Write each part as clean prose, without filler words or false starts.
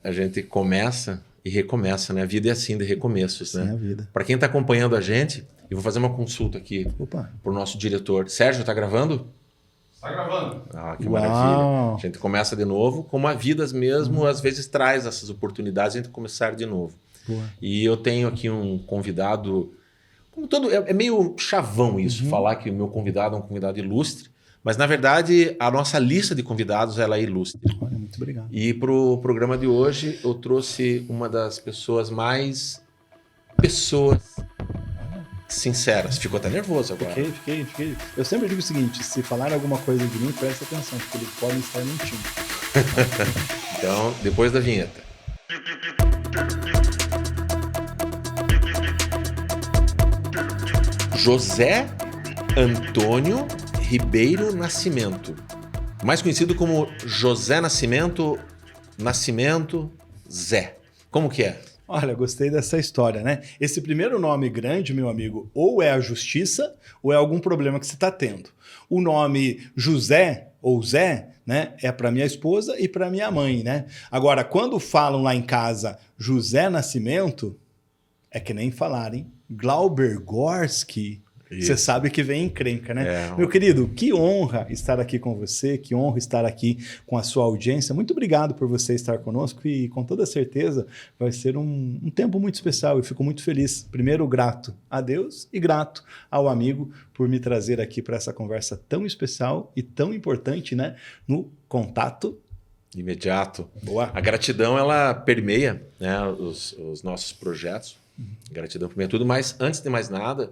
a gente começa e recomeça, né? A vida é assim, de recomeços, Sim, né? a vida. Para quem está acompanhando a gente, eu vou fazer uma consulta aqui Opa. para o nosso diretor. Sérgio, tá gravando? Está gravando. Ah, que Uau. maravilha. A gente começa de novo, como a vida mesmo às vezes traz essas oportunidades de a gente começar de novo. Boa. E eu tenho aqui um convidado, como todo, é meio chavão isso, falar que o meu convidado é um convidado ilustre, mas na verdade a nossa lista de convidados ela é ilustre. Olha, muito obrigado. E para o programa de hoje eu trouxe uma das pessoas sinceras. Ficou até nervoso agora. Fiquei. Eu sempre digo o seguinte, se falar alguma coisa de mim, presta atenção, porque eles podem estar mentindo. Então, depois da vinheta. José Antônio Ribeiro Nascimento, mais conhecido como José Nascimento Zé. Como que é? Olha, gostei dessa história, né? Esse primeiro nome grande, meu amigo, ou é a justiça ou é algum problema que você está tendo. O nome José ou Zé, né, é para minha esposa e para minha mãe, né? Agora, quando falam lá em casa José Nascimento, é que nem falarem Glauber Gorski. Você sabe que vem encrenca, né? Meu querido, que honra estar aqui com você, que honra estar aqui com a sua audiência. Muito obrigado por você estar conosco e com toda certeza vai ser um tempo muito especial. Eu fico muito feliz. Primeiro, grato a Deus e grato ao amigo por me trazer aqui para essa conversa tão especial e tão importante, né? No contato imediato. Boa. A gratidão, ela permeia, né, os nossos projetos. Gratidão permeia tudo, mas antes de mais nada,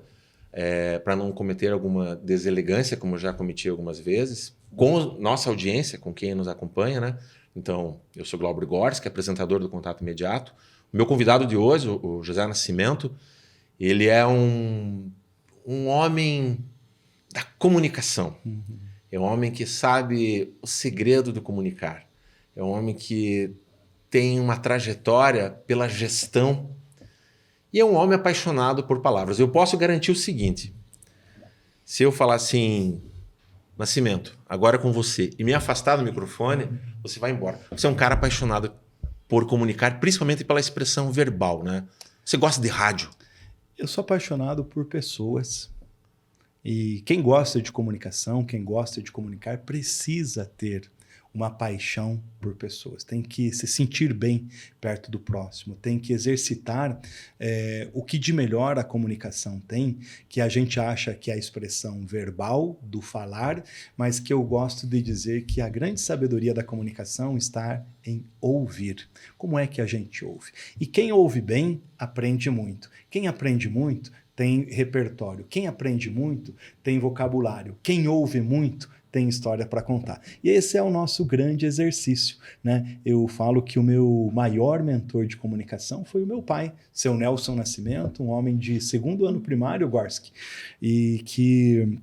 para não cometer alguma deselegância, como eu já cometi algumas vezes, com nossa audiência, com quem nos acompanha, né? Então, eu sou Glauber Gorski, apresentador do Contato Imediato. O meu convidado de hoje, o José Nascimento, ele é um homem da comunicação. É um homem que sabe o segredo do comunicar. É um homem que tem uma trajetória pela gestão. E é um homem apaixonado por palavras. Eu posso garantir o seguinte: se eu falar assim, Nascimento, agora é com você, e me afastar do microfone, você vai embora. Você é um cara apaixonado por comunicar, principalmente pela expressão verbal, né? Você gosta de rádio? Eu sou apaixonado por pessoas. E quem gosta de comunicação, quem gosta de comunicar, precisa ter uma paixão por pessoas, tem que se sentir bem perto do próximo, tem que exercitar o que de melhor a comunicação tem, que a gente acha que é a expressão verbal do falar, mas que eu gosto de dizer que a grande sabedoria da comunicação está em ouvir. Como é que a gente ouve? E quem ouve bem, aprende muito. Quem aprende muito, tem repertório. Quem aprende muito, tem vocabulário. Quem ouve muito, tem história para contar. E esse é o nosso grande exercício, né? Eu falo que o meu maior mentor de comunicação foi o meu pai, seu Nelson Nascimento, um homem de 2º ano primário, Gorski, e que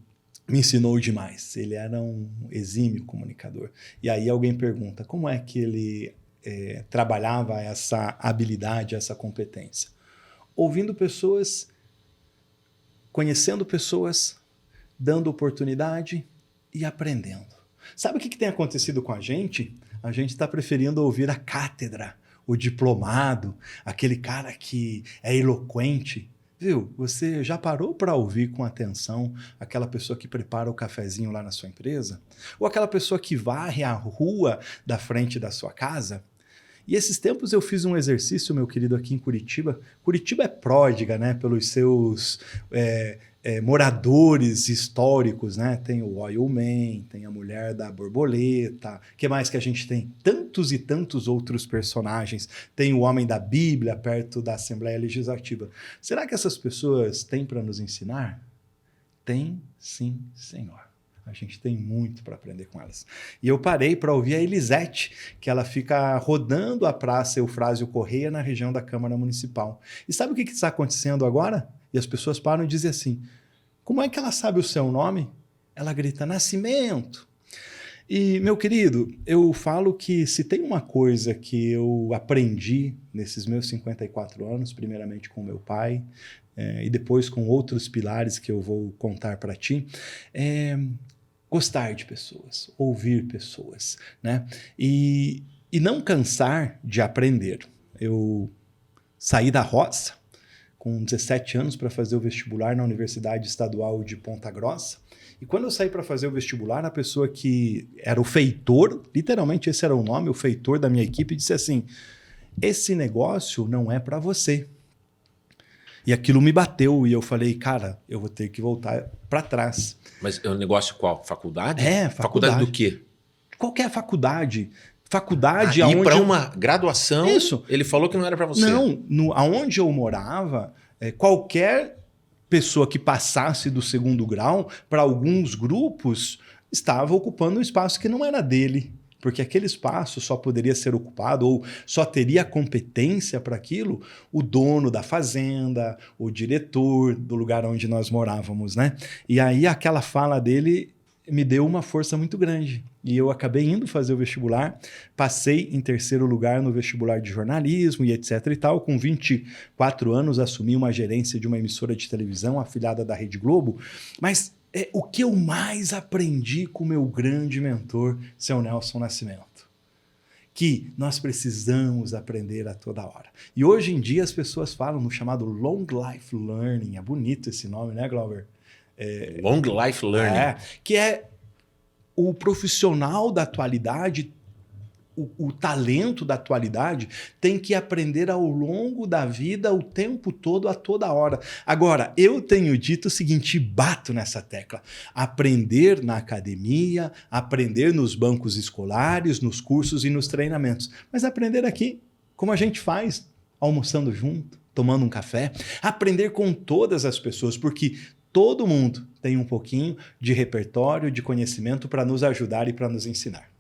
me ensinou demais. Ele era um exímio comunicador. E aí alguém pergunta, como é que ele trabalhava essa habilidade, essa competência? Ouvindo pessoas, conhecendo pessoas, dando oportunidade e aprendendo. Sabe o que tem acontecido com a gente? A gente está preferindo ouvir a cátedra, o diplomado, aquele cara que é eloquente. Viu? Você já parou para ouvir com atenção aquela pessoa que prepara o cafezinho lá na sua empresa? Ou aquela pessoa que varre a rua da frente da sua casa? E esses tempos eu fiz um exercício, meu querido, aqui em Curitiba. Curitiba é pródiga, né, pelos seus moradores históricos, né? Tem o Oil Man, tem a Mulher da Borboleta, o que mais que a gente tem? Tantos e tantos outros personagens. Tem o Homem da Bíblia perto da Assembleia Legislativa. Será que essas pessoas têm para nos ensinar? Tem, sim, senhor. A gente tem muito para aprender com elas. E eu parei para ouvir a Elisete, que ela fica rodando a Praça Eufrásio Correia na região da Câmara Municipal. E sabe o que está acontecendo agora? E as pessoas param e dizem assim, como é que ela sabe o seu nome? Ela grita, Nascimento. E, meu querido, eu falo que se tem uma coisa que eu aprendi nesses meus 54 anos, primeiramente com meu pai, e depois com outros pilares que eu vou contar para ti, é gostar de pessoas, ouvir pessoas, né? E E não cansar de aprender. Eu saí da roça com 17 anos para fazer o vestibular na Universidade Estadual de Ponta Grossa. E quando eu saí para fazer o vestibular, a pessoa que era o feitor, literalmente esse era o nome, o feitor da minha equipe, disse assim: esse negócio não é para você. E aquilo me bateu e eu falei, cara, eu vou ter que voltar para trás. Mas é um negócio qual? Faculdade? É, Faculdade do quê? Qualquer faculdade. Faculdade ir aonde para uma graduação, Isso. Ele falou que não era para você. Não, aonde eu morava, qualquer pessoa que passasse do segundo grau, para alguns grupos, estava ocupando um espaço que não era dele. Porque aquele espaço só poderia ser ocupado ou só teria competência para aquilo o dono da fazenda, o diretor do lugar onde nós morávamos, né? E aí aquela fala dele me deu uma força muito grande. E eu acabei indo fazer o vestibular, passei em terceiro lugar no vestibular de jornalismo e etc e tal. Com 24 anos assumi uma gerência de uma emissora de televisão afiliada da Rede Globo, mas o que eu mais aprendi com o meu grande mentor, seu Nelson Nascimento. Que nós precisamos aprender a toda hora. E hoje em dia as pessoas falam no chamado Long Life Learning. É bonito esse nome, né, Glauber? Long Life Learning. Que é o profissional da atualidade, o talento da atualidade tem que aprender ao longo da vida, o tempo todo, a toda hora. Agora, eu tenho dito o seguinte, bato nessa tecla: aprender na academia, aprender nos bancos escolares, nos cursos e nos treinamentos. Mas aprender aqui, como a gente faz, almoçando junto, tomando um café, aprender com todas as pessoas, porque todo mundo tem um pouquinho de repertório, de conhecimento para nos ajudar e para nos ensinar.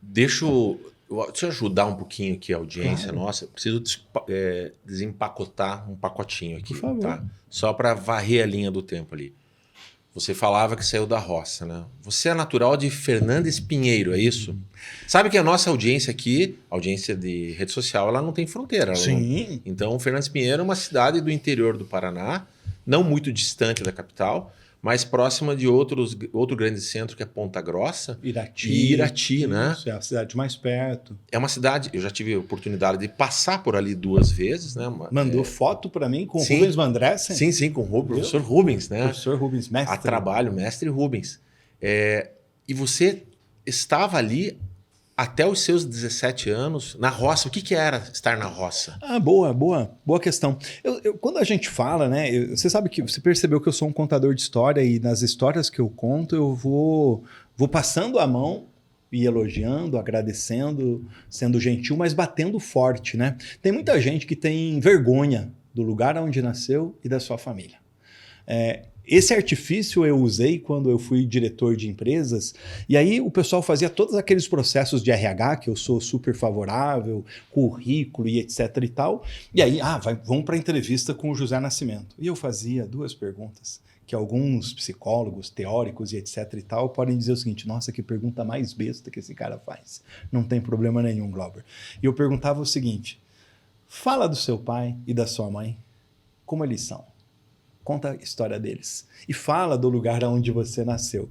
Deixa eu ajudar um pouquinho aqui a audiência nossa. Preciso desempacotar um pacotinho aqui, por favor. Tá? Só para varrer a linha do tempo ali. Você falava que saiu da roça, né? Você é natural de Fernandes Pinheiro, é isso? Sabe que a nossa audiência aqui, audiência de rede social, ela não tem fronteira. Sim. Então, Fernandes Pinheiro é uma cidade do interior do Paraná, não muito distante da capital, mas próxima de outro grande centro que é Ponta Grossa. Irati. E Irati, né? Isso, é a cidade mais perto. É uma cidade, eu já tive a oportunidade de passar por ali 2 vezes, né? Mandou foto para mim com o Sim. Rubens Vandressen? Sim, com o professor Rubens, né? Professor Rubens, mestre. A trabalho, mestre Rubens. E você estava ali até os seus 17 anos, na roça. O que era estar na roça? Boa questão. Quando a gente fala, né? Você sabe que você percebeu que eu sou um contador de história e nas histórias que eu conto eu vou passando a mão e elogiando, agradecendo, sendo gentil, mas batendo forte, né? Tem muita gente que tem vergonha do lugar onde nasceu e da sua família. Esse artifício eu usei quando eu fui diretor de empresas, e aí o pessoal fazia todos aqueles processos de RH, que eu sou super favorável, currículo e etc e tal, e aí, vamos para a entrevista com o José Nascimento. E eu fazia 2 perguntas, que alguns psicólogos, teóricos e etc e tal podem dizer o seguinte: nossa, que pergunta mais besta que esse cara faz. Não tem problema nenhum, Glauber. E eu perguntava o seguinte: fala do seu pai e da sua mãe, como eles são. Conta a história deles. E fala do lugar onde você nasceu.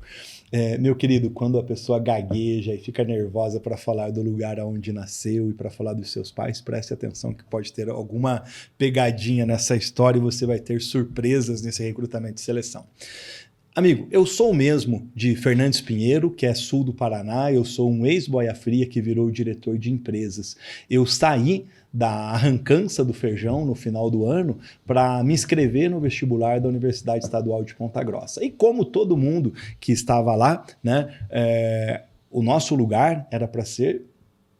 Meu querido, quando a pessoa gagueja e fica nervosa para falar do lugar onde nasceu e para falar dos seus pais, preste atenção que pode ter alguma pegadinha nessa história e você vai ter surpresas nesse recrutamento e seleção. Amigo, eu sou o mesmo de Fernandes Pinheiro, que é sul do Paraná. Eu sou um ex-boia fria que virou diretor de empresas. Eu saí da arrancança do feijão no final do ano para me inscrever no vestibular da Universidade Estadual de Ponta Grossa. E como todo mundo que estava lá, né, o nosso lugar era para ser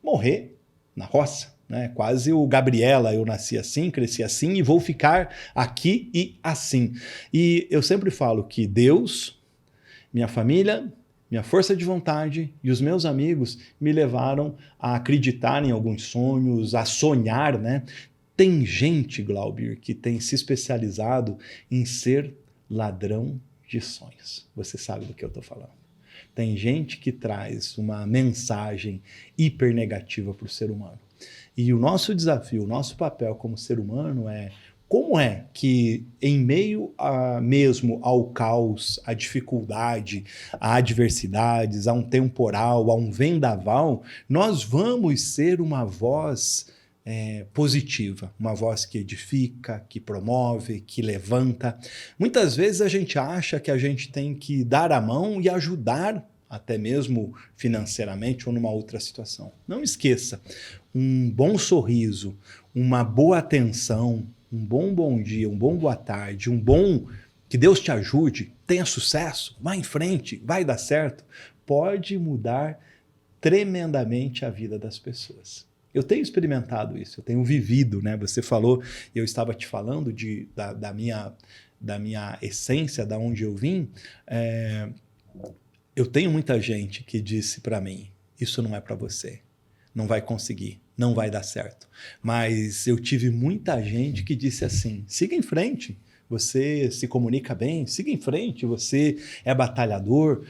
morrer na roça. Né? Quase o Gabriela, eu nasci assim, cresci assim e vou ficar aqui e assim. E eu sempre falo que Deus, minha família, minha força de vontade e os meus amigos me levaram a acreditar em alguns sonhos, a sonhar, né? Tem gente, Glauber, que tem se especializado em ser ladrão de sonhos. Você sabe do que eu estou falando. Tem gente que traz uma mensagem hiper negativa para o ser humano. E o nosso desafio, o nosso papel como ser humano é como é que, em meio mesmo ao caos, à dificuldade, a adversidades, a um temporal, a um vendaval, nós vamos ser uma voz positiva, uma voz que edifica, que promove, que levanta. Muitas vezes a gente acha que a gente tem que dar a mão e ajudar, até mesmo financeiramente ou numa outra situação. Não esqueça, um bom sorriso, uma boa atenção, um bom dia, um bom boa tarde, um bom que Deus te ajude, tenha sucesso, vá em frente, vai dar certo, pode mudar tremendamente a vida das pessoas. Eu tenho experimentado isso, eu tenho vivido, né? Você falou, eu estava te falando da minha essência, da onde eu vim. Eu tenho muita gente que disse para mim, isso não é para você, não vai conseguir, não vai dar certo. Mas eu tive muita gente que disse assim, siga em frente, você se comunica bem, siga em frente, você é batalhador,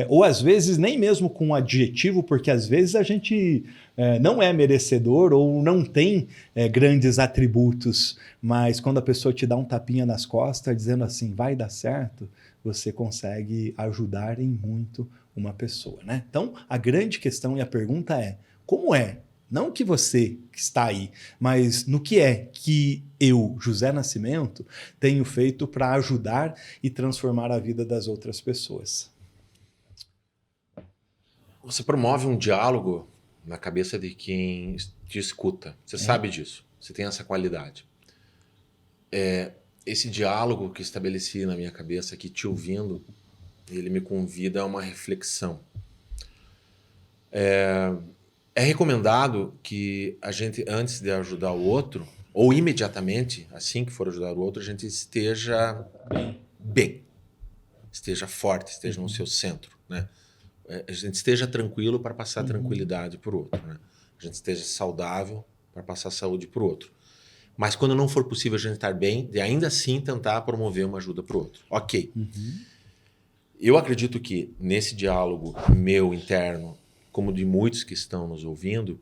ou às vezes nem mesmo com um adjetivo, porque às vezes a gente não é merecedor ou não tem grandes atributos, mas quando a pessoa te dá um tapinha nas costas dizendo assim, vai dar certo, você consegue ajudar em muito uma pessoa, né? Então, a grande questão e a pergunta é, como é? Não que você que está aí, mas no que é que eu, José Nascimento, tenho feito para ajudar e transformar a vida das outras pessoas? Você promove um diálogo na cabeça de quem te escuta. Você sabe disso. Você tem essa qualidade. Esse diálogo que estabeleci na minha cabeça aqui, te ouvindo, ele me convida a uma reflexão. É recomendado que a gente, antes de ajudar o outro, ou imediatamente, assim que for ajudar o outro, a gente esteja bem, esteja forte, esteja no seu centro, né? A gente esteja tranquilo para passar tranquilidade para o outro, né? A gente esteja saudável para passar saúde para o outro. Mas quando não for possível a gente estar bem, de ainda assim tentar promover uma ajuda para o outro. Ok. Eu acredito que nesse diálogo meu interno, como de muitos que estão nos ouvindo,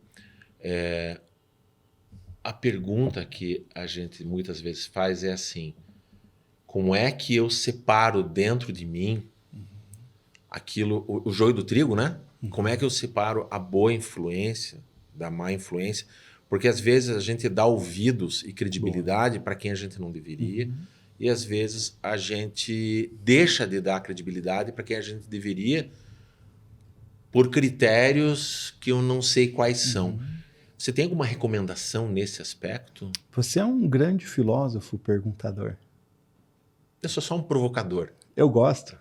a pergunta que a gente muitas vezes faz é assim, como é que eu separo dentro de mim aquilo, o joio do trigo, né? Como é que eu separo a boa influência da má influência? Porque às vezes a gente dá ouvidos e credibilidade para quem a gente não deveria, e às vezes a gente deixa de dar credibilidade para quem a gente deveria por critérios que eu não sei quais são. Você tem alguma recomendação nesse aspecto? Você é um grande filósofo perguntador. Eu sou só um provocador. Eu gosto.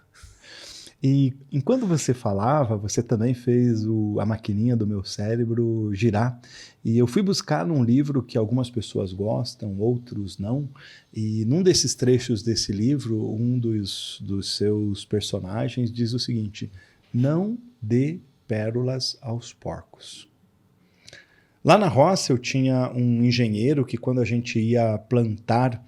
E enquanto você falava, você também fez a maquininha do meu cérebro girar. E eu fui buscar num livro que algumas pessoas gostam, outros não. E num desses trechos desse livro, um dos seus personagens diz o seguinte, não dê pérolas aos porcos. Lá na roça eu tinha um engenheiro que quando a gente ia plantar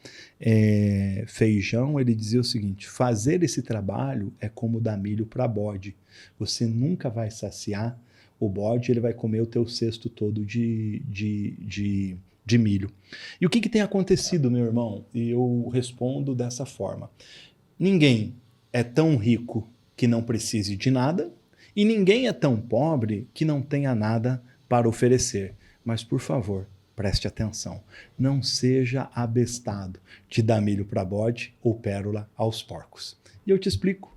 feijão, ele dizia o seguinte, fazer esse trabalho é como dar milho para bode. Você nunca vai saciar o bode, ele vai comer o teu cesto todo de milho. E o que tem acontecido, meu irmão? E eu respondo dessa forma. Ninguém é tão rico que não precise de nada e ninguém é tão pobre que não tenha nada para oferecer. Mas, por favor, preste atenção. Não seja abestado de dar milho para bode ou pérola aos porcos. E eu te explico.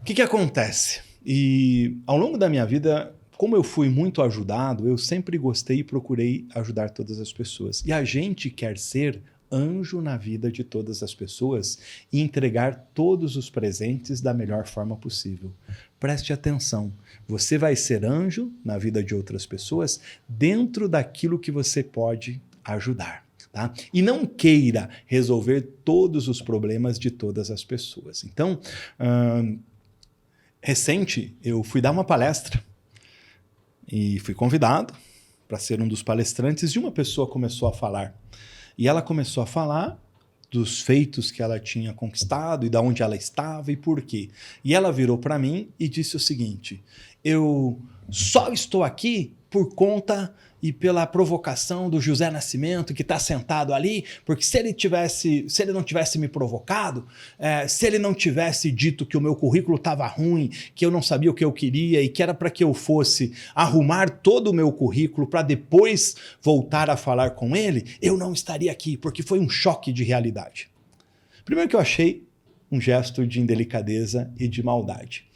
O que acontece? E ao longo da minha vida, como eu fui muito ajudado, eu sempre gostei e procurei ajudar todas as pessoas. E a gente quer ser anjo na vida de todas as pessoas e entregar todos os presentes da melhor forma possível. Preste atenção, você vai ser anjo na vida de outras pessoas dentro daquilo que você pode ajudar. Tá? E não queira resolver todos os problemas de todas as pessoas. Então, recente, eu fui dar uma palestra e fui convidado para ser um dos palestrantes e uma pessoa começou a falar. E ela começou a falar dos feitos que ela tinha conquistado e de onde ela estava e por quê. E ela virou para mim e disse o seguinte, eu só estou aqui por conta e pela provocação do José Nascimento, que está sentado ali, porque se ele não tivesse me provocado, se ele não tivesse dito que o meu currículo estava ruim, que eu não sabia o que eu queria e que era para que eu fosse arrumar todo o meu currículo para depois voltar a falar com ele, eu não estaria aqui, porque foi um choque de realidade. Primeiro que eu achei um gesto de indelicadeza e de maldade.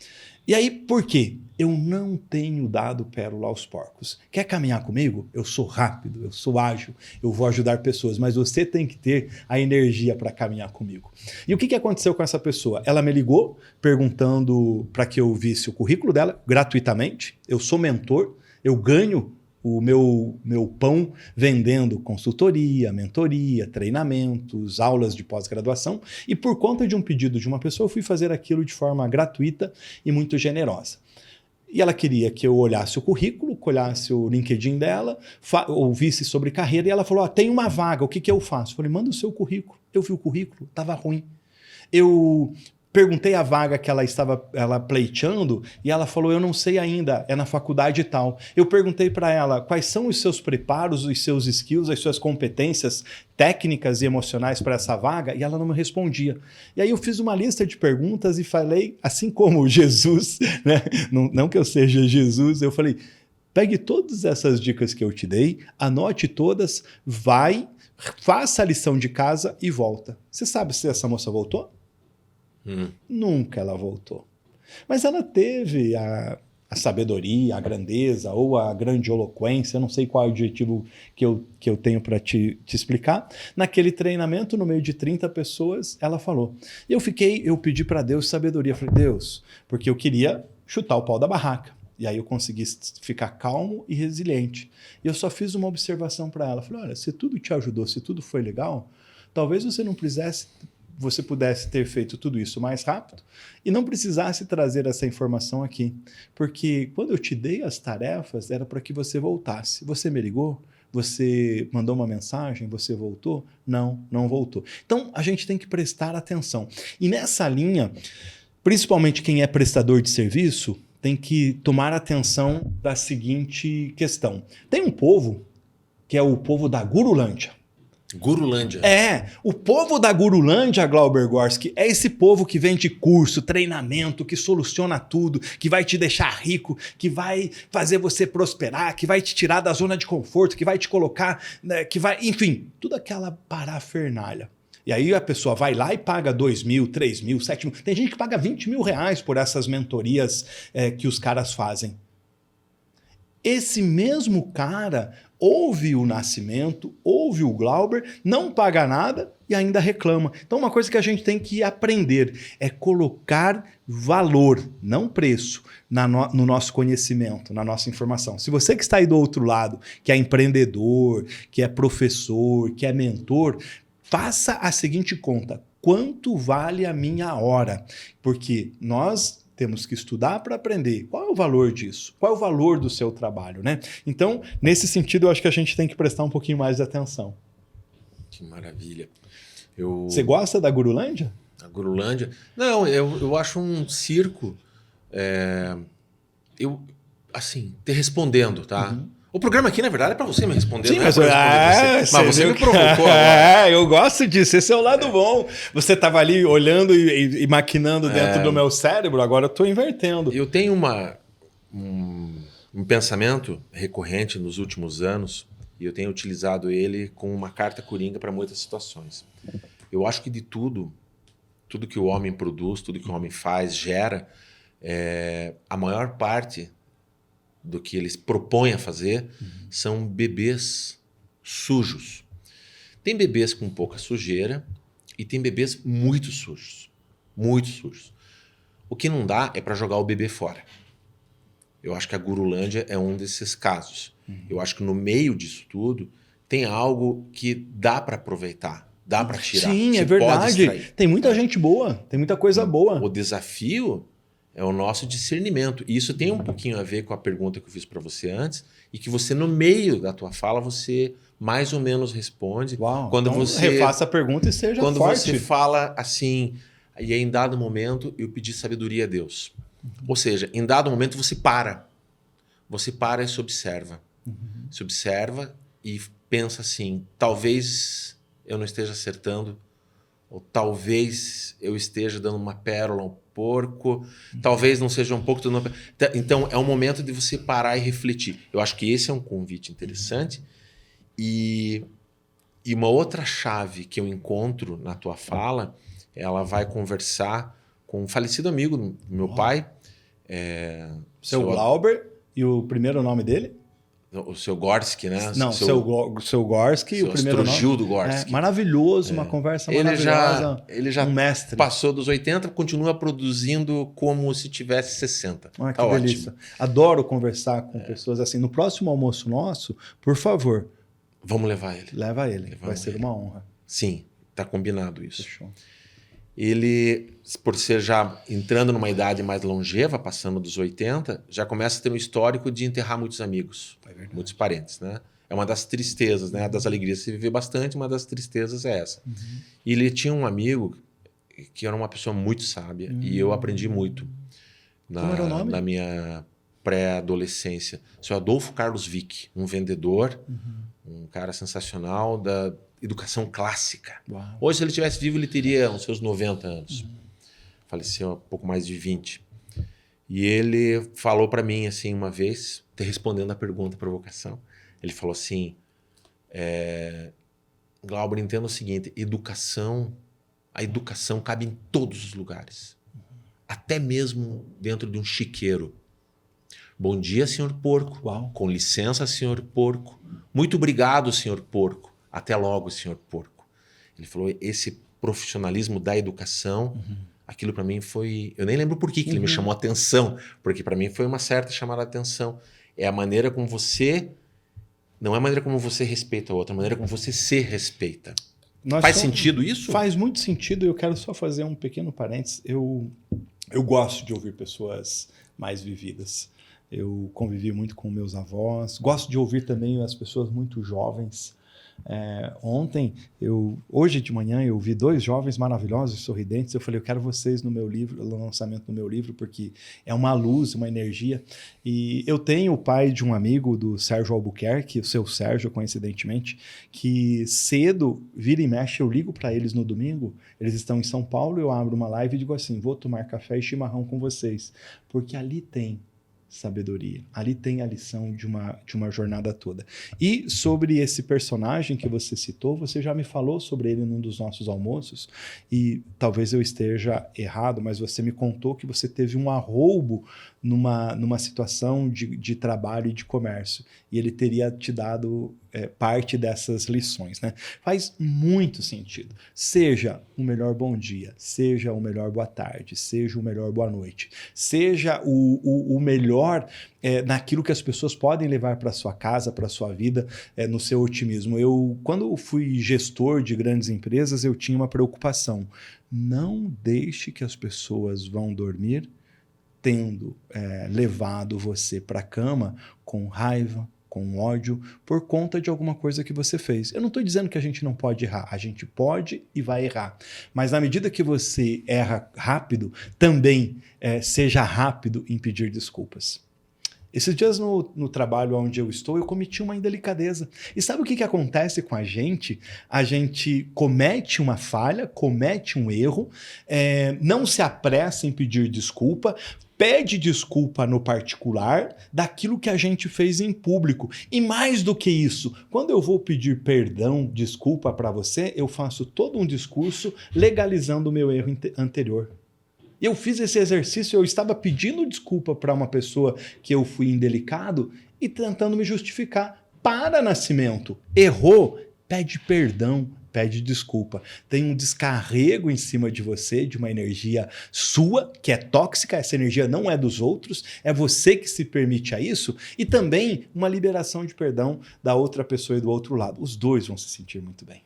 E aí, por quê? Eu não tenho dado pérola aos porcos. Quer caminhar comigo? Eu sou rápido, eu sou ágil, eu vou ajudar pessoas, mas você tem que ter a energia para caminhar comigo. E o que aconteceu com essa pessoa? Ela me ligou perguntando para que eu visse o currículo dela gratuitamente. Eu sou mentor, eu ganho o meu pão vendendo consultoria, mentoria, treinamentos, aulas de pós-graduação, e por conta de um pedido de uma pessoa, eu fui fazer aquilo de forma gratuita e muito generosa. E ela queria que eu olhasse o currículo, olhasse o LinkedIn dela, ouvisse sobre carreira, e ela falou, tem uma vaga, o que eu faço? Eu falei, manda o seu currículo. Eu vi o currículo, estava ruim. Eu perguntei a vaga que ela pleiteando e ela falou, eu não sei ainda, é na faculdade e tal. Eu perguntei para ela quais são os seus preparos, os seus skills, as suas competências técnicas e emocionais para essa vaga e ela não me respondia. E aí eu fiz uma lista de perguntas e falei, assim como Jesus, né? Não que eu seja Jesus, eu falei, pegue todas essas dicas que eu te dei, anote todas, faça a lição de casa e volta. Você sabe se essa moça voltou? Nunca ela voltou. Mas ela teve a sabedoria, a grandeza ou a grandiloquência, eu não sei qual é o adjetivo que eu tenho para te explicar. Naquele treinamento, no meio de 30 pessoas, ela falou. Eu pedi para Deus sabedoria. Eu falei, Deus, porque eu queria chutar o pau da barraca. E aí eu consegui ficar calmo e resiliente. E eu só fiz uma observação para ela. Falei, olha, se tudo te ajudou, se tudo foi legal, talvez você pudesse ter feito tudo isso mais rápido e não precisasse trazer essa informação aqui. Porque quando eu te dei as tarefas, era para que você voltasse. Você me ligou? Você mandou uma mensagem? Você voltou? Não voltou. Então, a gente tem que prestar atenção. E nessa linha, principalmente quem é prestador de serviço, tem que tomar atenção da seguinte questão. Tem um povo, que é o povo da Gurulândia. Gurulândia. O povo da Gurulândia, Glauber Gorski, é esse povo que vende curso, treinamento, que soluciona tudo, que vai te deixar rico, que vai fazer você prosperar, que vai te tirar da zona de conforto, que vai te colocar, né, enfim, tudo aquela parafernália. E aí a pessoa vai lá e paga 2 mil, 3 mil, 7 mil. Tem gente que paga 20 mil reais por essas mentorias que os caras fazem. Esse mesmo cara ouve o Nascimento, ouve o Glauber, não paga nada e ainda reclama. Então uma coisa que a gente tem que aprender é colocar valor, não preço, no nosso conhecimento, na nossa informação. Se você que está aí do outro lado, que é empreendedor, que é professor, que é mentor, faça a seguinte conta: quanto vale a minha hora? Porque nós temos que estudar para aprender. Qual é o valor disso? Qual é o valor do seu trabalho, né? Então, nesse sentido, eu acho que a gente tem que prestar um pouquinho mais de atenção. Que maravilha. Você gosta da Gurulândia? A Gurulândia? Não, eu acho um circo... assim, te respondendo, tá? Uhum. O programa aqui, na verdade, é para você me responder. Sim, não mas, mas você me provocou agora. Eu gosto disso. Esse é o lado bom. Você estava ali olhando e maquinando dentro do meu cérebro, agora eu estou invertendo. Eu tenho um pensamento recorrente nos últimos anos e eu tenho utilizado ele como uma carta coringa para muitas situações. Eu acho que de tudo que o homem produz, tudo que o homem faz, gera, a maior parte do que eles propõem a fazer são bebês sujos. Tem bebês com pouca sujeira e tem bebês muito sujos. Muito sujos. O que não dá é para jogar o bebê fora. Eu acho que a Gurulândia é um desses casos. Eu acho que no meio disso tudo tem algo que dá para aproveitar, dá para tirar. Sim, é verdade. Tem muita gente boa, tem muita coisa boa. O desafio é o nosso discernimento. E isso tem um pouquinho a ver com a pergunta que eu fiz para você antes e que você, no meio da tua fala, você mais ou menos responde. Uau, quando então você refaça a pergunta e seja quando forte. Você fala assim, e em dado momento eu pedi sabedoria a Deus. Ou seja, em dado momento você para. Você para e se observa. Se observa e pensa assim, talvez eu não esteja acertando, ou talvez eu esteja dando uma pérola ao porco, talvez não seja um pouco... Então, é um momento de você parar e refletir. Eu acho que esse é um convite interessante. E uma outra chave que eu encontro na tua fala, ela vai conversar com um falecido amigo do meu pai. Seu Glauber, e o primeiro nome dele? O seu Gorski, né? Não, seu Gorski, o primeiro nome. Gildo Gorski. Maravilhoso, uma conversa maravilhosa. Ele já um mestre. Passou dos 80, continua produzindo como se tivesse 60. Ah, que delícia. Adoro conversar com pessoas assim. No próximo almoço nosso, por favor. Vamos levar ele. Leva ele. Vai ser uma honra. Sim, tá combinado isso. Fechou. Ele, por ser já entrando numa idade mais longeva, passando dos 80, já começa a ter um histórico de enterrar muitos amigos, muitos parentes, né? É uma das tristezas, né? Das alegrias se viver bastante, uma das tristezas é essa. E ele tinha um amigo que era uma pessoa muito sábia e eu aprendi muito Como era o nome? na minha pré-adolescência. O seu Adolfo Carlos Vick, um vendedor, um cara sensacional da educação clássica. Uau. Hoje, se ele estivesse vivo, ele teria os seus 90 anos. Faleceu há pouco mais de 20. E ele falou para mim, assim, uma vez, respondendo a pergunta, a provocação, ele falou assim, Glauber, entenda o seguinte, a educação cabe em todos os lugares. Até mesmo dentro de um chiqueiro. Bom dia, senhor porco. Uau. Com licença, senhor porco. Muito obrigado, senhor porco. Até logo, senhor porco. Ele falou, esse profissionalismo da educação, aquilo para mim foi... Eu nem lembro por que ele me chamou a atenção, porque para mim foi uma certa chamada de atenção. É a maneira como você... Não é a maneira como você respeita a outra, é a maneira como você se respeita. Faz sentido isso? Faz muito sentido. Eu quero só fazer um pequeno parênteses. Eu gosto de ouvir pessoas mais vividas. Eu convivi muito com meus avós. Gosto de ouvir também as pessoas muito jovens. Hoje de manhã eu vi 2 jovens maravilhosos e sorridentes. Eu falei, eu quero vocês no meu livro, no lançamento do meu livro, porque é uma luz, uma energia. E eu tenho o pai de um amigo do Sérgio Albuquerque, o seu Sérgio, coincidentemente, que cedo, vira e mexe, eu ligo para eles no domingo, eles estão em São Paulo, eu abro uma live e digo assim, vou tomar café e chimarrão com vocês, porque ali tem sabedoria. Ali tem a lição de uma jornada toda. E sobre esse personagem que você citou, você já me falou sobre ele num dos nossos almoços, e talvez eu esteja errado, mas você me contou que você teve um arroubo numa situação de trabalho e de comércio, e ele teria te dado parte dessas lições, né? Faz muito sentido. Seja o melhor bom dia, seja o melhor boa tarde, seja o melhor boa noite, seja o melhor naquilo que as pessoas podem levar para sua casa, para sua vida, no seu otimismo. Quando eu fui gestor de grandes empresas, eu tinha uma preocupação. Não deixe que as pessoas vão dormir tendo levado você para a cama com raiva, com ódio, por conta de alguma coisa que você fez. Eu não estou dizendo que a gente não pode errar, a gente pode e vai errar. Mas na medida que você erra rápido, também seja rápido em pedir desculpas. Esses dias no trabalho onde eu estou, eu cometi uma indelicadeza. E sabe o que acontece com a gente? A gente comete uma falha, comete um erro, não se apressa em pedir desculpa, pede desculpa no particular daquilo que a gente fez em público. E mais do que isso, quando eu vou pedir perdão, desculpa para você, eu faço todo um discurso legalizando o meu erro anterior. Eu fiz esse exercício, eu estava pedindo desculpa para uma pessoa que eu fui indelicado e tentando me justificar. Para, Nascimento, errou, pede perdão, pede desculpa. Tem um descarrego em cima de você, de uma energia sua, que é tóxica, essa energia não é dos outros, é você que se permite a isso, e também uma liberação de perdão da outra pessoa e do outro lado. Os dois vão se sentir muito bem.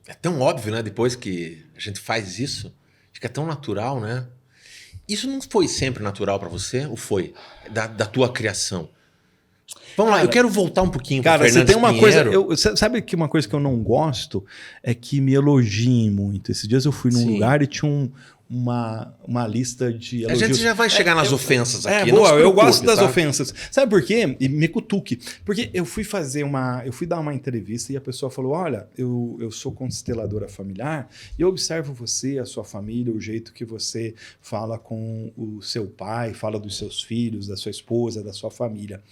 É tão óbvio, né? Depois que a gente faz isso, fica tão natural, né? Isso não foi sempre natural para você? Ou foi? Da tua criação? Vamos lá, eu quero voltar um pouquinho para Fernandes você tem uma Pinheiro. coisa, sabe que uma coisa que eu não gosto é que me elogiem muito. Esses dias eu fui num lugar e tinha uma lista de elogios. A gente já vai chegar nas ofensas aqui. Boa, eu gosto das tá? ofensas. Sabe por quê? E me cutuque. Porque eu fui dar uma entrevista e a pessoa falou, olha, eu sou consteladora familiar e eu observo você, a sua família, o jeito que você fala com o seu pai, fala dos seus filhos, da sua esposa, da sua família.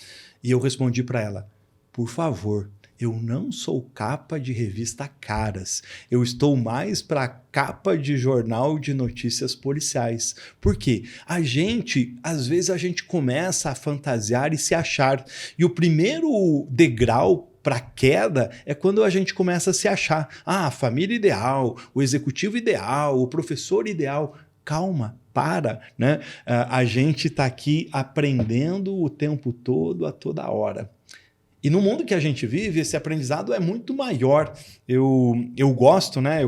E eu respondi para ela, por favor, eu não sou capa de revista Caras. Eu estou mais para capa de jornal de notícias policiais. Por quê? Às vezes a gente começa a fantasiar e se achar. E o primeiro degrau para queda é quando a gente começa a se achar. A família ideal, o executivo ideal, o professor ideal. Calma, né? A gente está aqui aprendendo o tempo todo, a toda hora. E no mundo que a gente vive, esse aprendizado é muito maior. Eu gosto, né?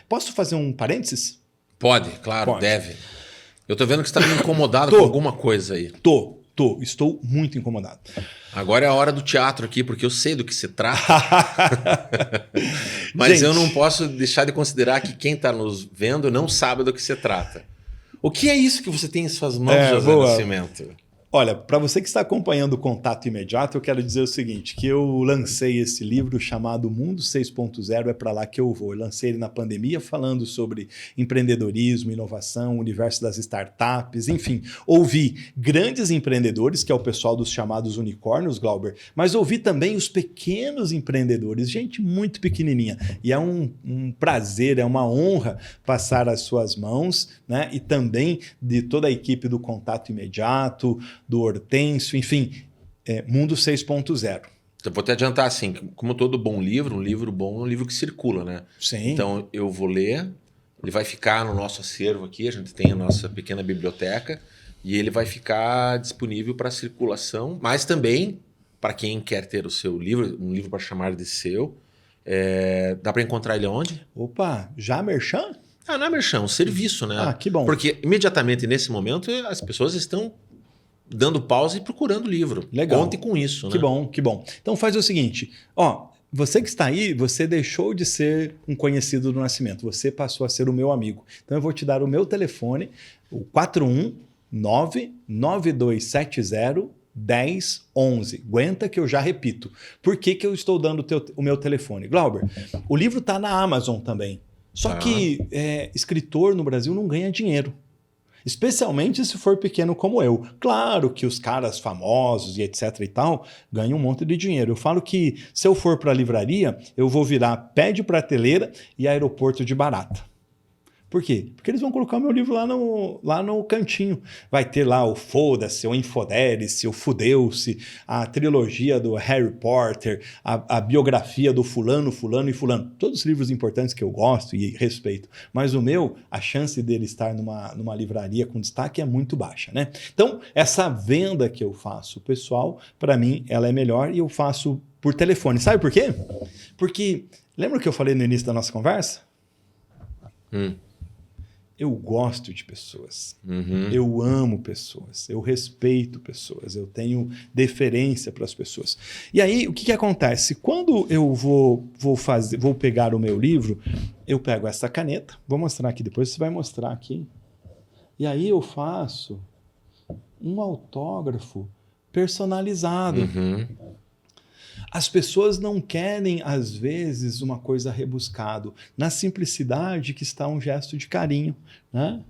Posso fazer um parênteses? Pode, claro, Pode. deve. Eu tô vendo que você está meio incomodado com alguma coisa aí. Estou muito incomodado. Agora é a hora do teatro aqui, porque eu sei do que se trata. Mas eu não posso deixar de considerar que quem está nos vendo não sabe do que se trata. O que é isso que você tem em suas mãos, José Nascimento? Olha, para você que está acompanhando o Contato Imediato, eu quero dizer o seguinte, que eu lancei esse livro chamado Mundo 6.0, é para lá que eu vou. Eu lancei ele na pandemia falando sobre empreendedorismo, inovação, universo das startups, enfim. Ouvi grandes empreendedores, que é o pessoal dos chamados unicórnios, Glauber, mas ouvi também os pequenos empreendedores, gente muito pequenininha. E é um prazer, é uma honra passar às suas mãos, né? E também de toda a equipe do Contato Imediato, do Hortêncio, enfim, Mundo 6.0. Eu vou te adiantar assim, como todo bom livro, um livro bom é um livro que circula, né? Sim. Então eu vou ler, ele vai ficar no nosso acervo aqui, a gente tem a nossa pequena biblioteca, e ele vai ficar disponível para circulação, mas também para quem quer ter o seu livro, um livro para chamar de seu. Dá para encontrar ele onde? Opa, já merchan? Não é merchan, é um serviço, né? Ah, que bom. Porque imediatamente nesse momento as pessoas estão dando pausa e procurando o livro. Legal. Conte com isso, Que né? bom, que bom. Então faz o seguinte, você que está aí, você deixou de ser um conhecido do Nascimento, você passou a ser o meu amigo. Então eu vou te dar o meu telefone, o 419-9270-1011. Aguenta que eu já repito. Por que eu estou dando o meu telefone? Glauber, o livro está na Amazon também. Só que escritor no Brasil não ganha dinheiro. Especialmente se for pequeno como eu. Claro que os caras famosos e etc e tal ganham um monte de dinheiro. Eu falo que se eu for para a livraria, eu vou virar pé de prateleira e aeroporto de barata. Por quê? Porque eles vão colocar o meu livro lá no cantinho. Vai ter lá o Foda-se, o Infodere-se, o Fudeu-se, a trilogia do Harry Potter, a biografia do fulano, fulano e fulano. Todos os livros importantes que eu gosto e respeito. Mas o meu, a chance dele estar numa livraria com destaque é muito baixa, né? Então, essa venda que eu faço pessoal, para mim, ela é melhor e eu faço por telefone. Sabe por quê? Porque, lembra o que eu falei no início da nossa conversa? Eu gosto de pessoas, eu amo pessoas, eu respeito pessoas, eu tenho deferência para as pessoas. E aí, o que acontece? Quando eu vou pegar o meu livro, eu pego essa caneta, vou mostrar aqui, depois você vai mostrar aqui, e aí eu faço um autógrafo personalizado. As pessoas não querem, às vezes, uma coisa rebuscada. Na simplicidade que está um gesto de carinho, né?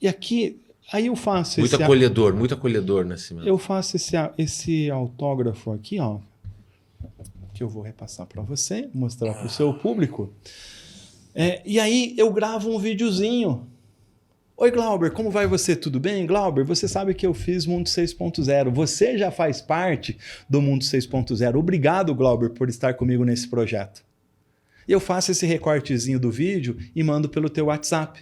E aqui, aí eu faço muito acolhedor, Nascimento. Eu faço esse autógrafo aqui, ó, que eu vou repassar para você, mostrar para o seu público. E aí eu gravo um videozinho. Oi, Glauber, como vai você? Tudo bem? Glauber, você sabe que eu fiz Mundo 6.0. Você já faz parte do Mundo 6.0. Obrigado, Glauber, por estar comigo nesse projeto. E eu faço esse recortezinho do vídeo e mando pelo teu WhatsApp.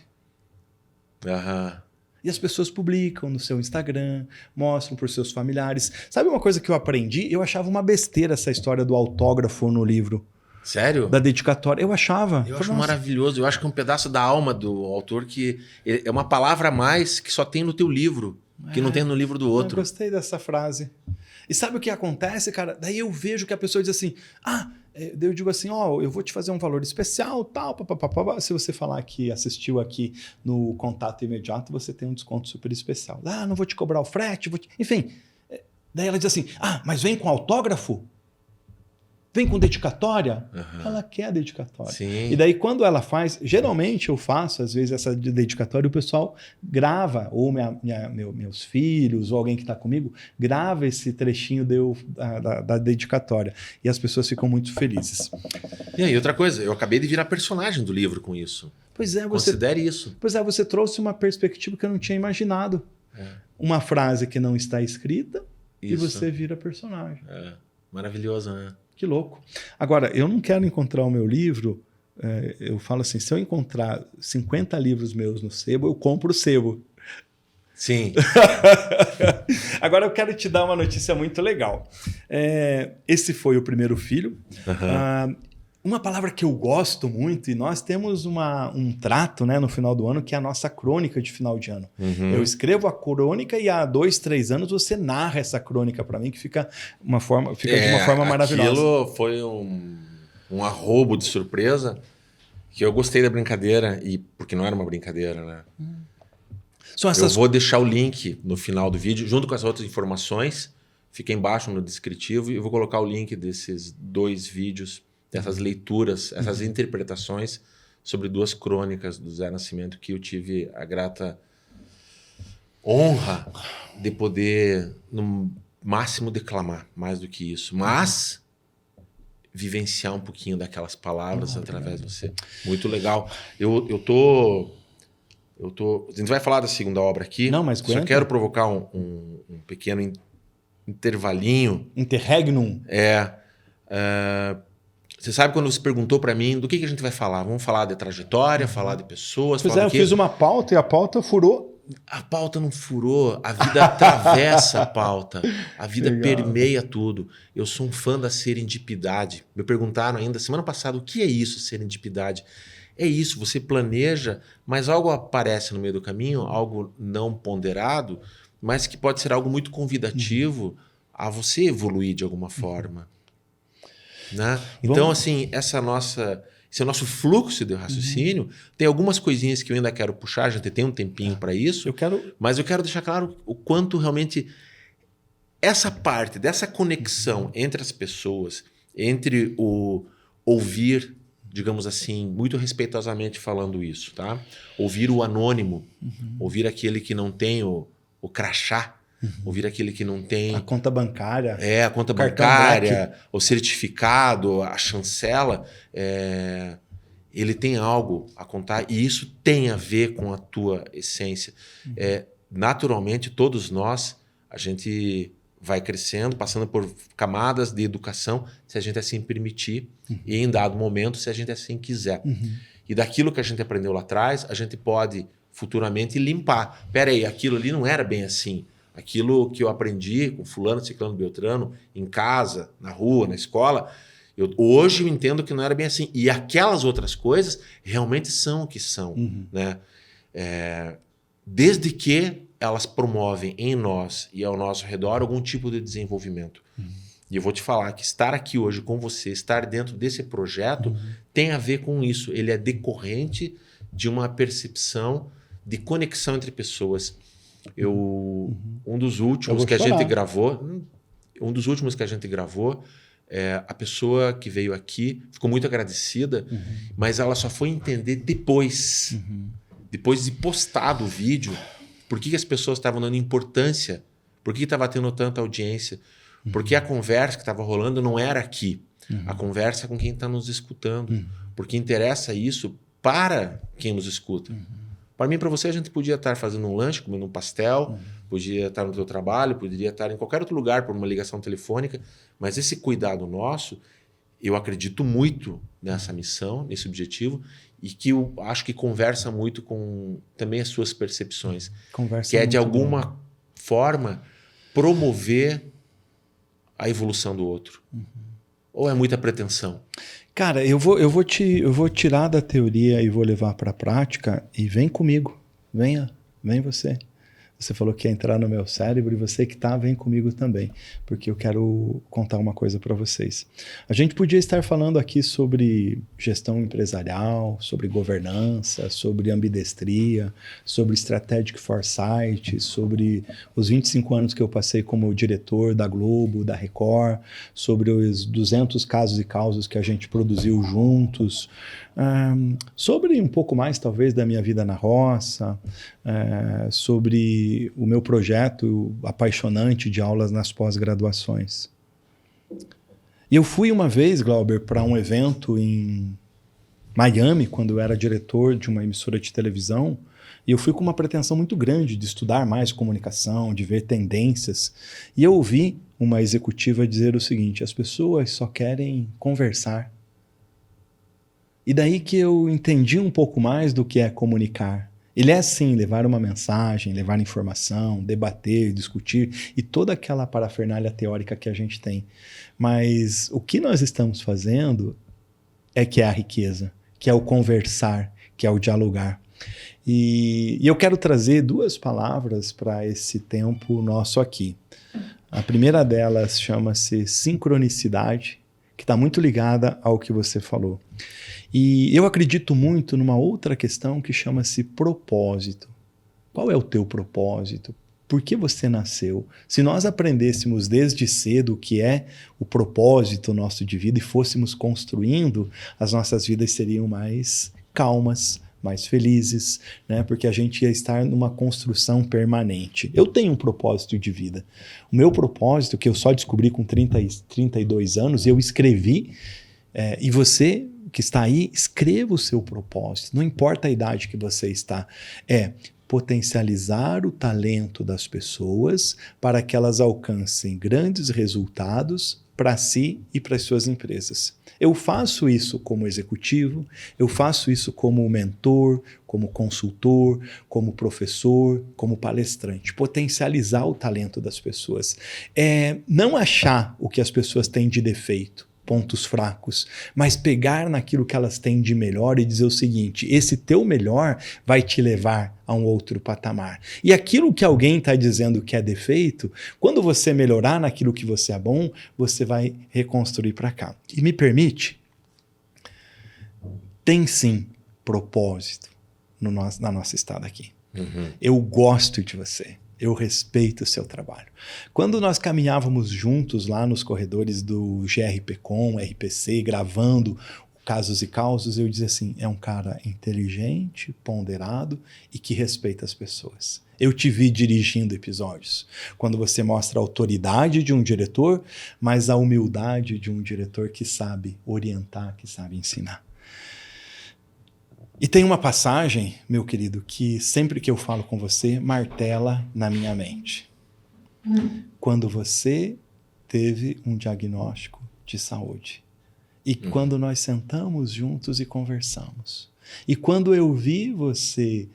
E as pessoas publicam no seu Instagram, mostram para os seus familiares. Sabe uma coisa que eu aprendi? Eu achava uma besteira essa história do autógrafo no livro. Sério? Da dedicatória. Eu achava. Eu acho maravilhoso. Eu acho que é um pedaço da alma do autor que é uma palavra a mais que só tem no teu livro, que não tem no livro do outro. Eu gostei dessa frase. E sabe o que acontece, cara? Daí eu vejo que a pessoa diz assim, Eu digo assim, eu vou te fazer um valor especial, tal, papapá. Se você falar que assistiu aqui no contato imediato, você tem um desconto super especial. Não vou te cobrar o frete, enfim. Daí ela diz assim, mas vem com autógrafo? Vem com dedicatória? Ela quer a dedicatória. Sim. E daí quando ela faz, geralmente eu faço, às vezes, essa dedicatória, o pessoal grava, ou meus filhos, ou alguém que está comigo, grava esse trechinho da dedicatória. E as pessoas ficam muito felizes. E aí, outra coisa, eu acabei de virar personagem do livro com isso. Pois é, considere isso. Pois é, você trouxe uma perspectiva que eu não tinha imaginado. Uma frase que não está escrita e você vira personagem. Maravilhoso, né? Que louco. Agora, eu não quero encontrar o meu livro, eu falo assim, se eu encontrar 50 livros meus no sebo, eu compro o sebo. Sim. Agora eu quero te dar uma notícia muito legal. Esse foi o primeiro filho. Uma palavra que eu gosto muito, e nós temos um trato, né, no final do ano, que é a nossa crônica de final de ano. Eu escrevo a crônica e há 2, 3 anos você narra essa crônica para mim, que fica de uma forma maravilhosa. Aquilo foi um arrobo de surpresa, que eu gostei da brincadeira, porque não era uma brincadeira, né? Eu vou deixar o link no final do vídeo, junto com as outras informações, fica embaixo no descritivo, e eu vou colocar o link desses 2 vídeos, dessas leituras, essas interpretações sobre 2 crônicas do Zé Nascimento que eu tive a grata honra de poder, no máximo, declamar, mais do que isso. Mas vivenciar um pouquinho daquelas palavras através de você. Muito legal. A gente vai falar da segunda obra aqui. Não, mas só quero provocar um pequeno intervalinho. Interregnum. Você sabe quando você perguntou para mim do que a gente vai falar? Vamos falar de trajetória, falar de pessoas? Pois eu fiz uma pauta e a pauta furou. A pauta não furou, a vida atravessa a pauta, a vida permeia tudo. Eu sou um fã da serendipidade. Me perguntaram ainda semana passada o que é isso, serendipidade? É isso, você planeja, mas algo aparece no meio do caminho, algo não ponderado, mas que pode ser algo muito convidativo a você evoluir de alguma forma. Né? Então, assim, esse é o nosso fluxo de raciocínio. Tem algumas coisinhas que eu ainda quero puxar, a gente tem um tempinho para isso, mas eu quero deixar claro o quanto realmente essa parte dessa conexão entre as pessoas, entre o ouvir, digamos assim, muito respeitosamente falando isso, tá? Ouvir o anônimo, ouvir aquele que não tem o crachá, ouvir aquele que não tem... A conta bancária. A conta bancária, o certificado, a chancela. Ele tem algo a contar e isso tem a ver com a tua essência. Naturalmente, todos nós, a gente vai crescendo, passando por camadas de educação, se a gente assim permitir, e em dado momento, se a gente assim quiser. E daquilo que a gente aprendeu lá atrás, a gente pode futuramente limpar. Peraí, aquilo ali não era bem assim. Aquilo que eu aprendi com fulano, ciclano, beltrano, em casa, na rua, na escola, hoje eu entendo que não era bem assim. E aquelas outras coisas realmente são o que são. Né? Desde que elas promovem em nós e ao nosso redor algum tipo de desenvolvimento. E eu vou te falar que estar aqui hoje com você, estar dentro desse projeto, tem a ver com isso. Ele é decorrente de uma percepção de conexão entre pessoas. Um dos últimos que a gente gravou, a pessoa que veio aqui ficou muito agradecida, mas ela só foi entender depois de postado o vídeo, por que as pessoas estavam dando importância, por que estava tendo tanta audiência, porque a conversa que estava rolando não era aqui, a conversa é com quem está nos escutando, porque interessa isso para quem nos escuta. Para mim, para você, a gente podia estar fazendo um lanche, comendo um pastel, podia estar no teu trabalho, poderia estar em qualquer outro lugar por uma ligação telefônica, mas esse cuidado nosso, eu acredito muito nessa missão, nesse objetivo, e que eu acho que conversa muito com também as suas percepções, que é de alguma forma promover a evolução do outro. Ou é muita pretensão? Cara, eu vou tirar da teoria e vou levar para a prática e vem comigo. Vem você. Você falou que ia entrar no meu cérebro e você que tá, vem comigo também, porque eu quero contar uma coisa para vocês. A gente podia estar falando aqui sobre gestão empresarial, sobre governança, sobre ambidestria, sobre strategic foresight, sobre os 25 anos que eu passei como diretor da Globo, da Record, sobre os 200 casos e causos que a gente produziu juntos, sobre um pouco mais talvez da minha vida na roça, sobre o meu projeto apaixonante de aulas nas pós-graduações. E eu fui uma vez, Glauber, para um evento em Miami, quando eu era diretor de uma emissora de televisão, e eu fui com uma pretensão muito grande de estudar mais comunicação, de ver tendências, e eu ouvi uma executiva dizer o seguinte: as pessoas só querem conversar. E daí que eu entendi um pouco mais do que é comunicar. Ele é sim levar uma mensagem, levar informação, debater, discutir e toda aquela parafernália teórica que a gente tem. Mas o que nós estamos fazendo é que é a riqueza, que é o conversar, que é o dialogar. E eu quero trazer duas palavras para esse tempo nosso aqui. A primeira delas chama-se sincronicidade, que está muito ligada ao que você falou. E eu acredito muito numa outra questão que chama-se propósito. Qual é o teu propósito? Por que você nasceu? Se nós aprendêssemos desde cedo o que é o propósito nosso de vida e fôssemos construindo, as nossas vidas seriam mais calmas, mais felizes, né? Porque a gente ia estar numa construção permanente. Eu tenho um propósito de vida. O meu propósito, que eu só descobri com 32 anos, eu escrevi, e você que está aí, escreva o seu propósito, não importa a idade que você está, potencializar o talento das pessoas para que elas alcancem grandes resultados para si e para as suas empresas. Eu faço isso como executivo, eu faço isso como mentor, como consultor, como professor, como palestrante. Potencializar o talento das pessoas. Não achar o que as pessoas têm de defeito, pontos fracos, mas pegar naquilo que elas têm de melhor e dizer o seguinte: esse teu melhor vai te levar a um outro patamar. E aquilo que alguém está dizendo que é defeito, quando você melhorar naquilo que você é bom, você vai reconstruir para cá. E me permite, tem sim propósito na nossa estada aqui. Uhum. Eu gosto de você. Eu respeito o seu trabalho. Quando nós caminhávamos juntos lá nos corredores do GRPcom, RPC, gravando casos e causos, eu dizia assim: é um cara inteligente, ponderado e que respeita as pessoas. Eu te vi dirigindo episódios, quando você mostra a autoridade de um diretor, mas a humildade de um diretor que sabe orientar, que sabe ensinar. E tem uma passagem, meu querido, que sempre que eu falo com você, martela na minha mente. Quando você teve um diagnóstico de saúde. E quando nós sentamos juntos e conversamos. E quando eu vi você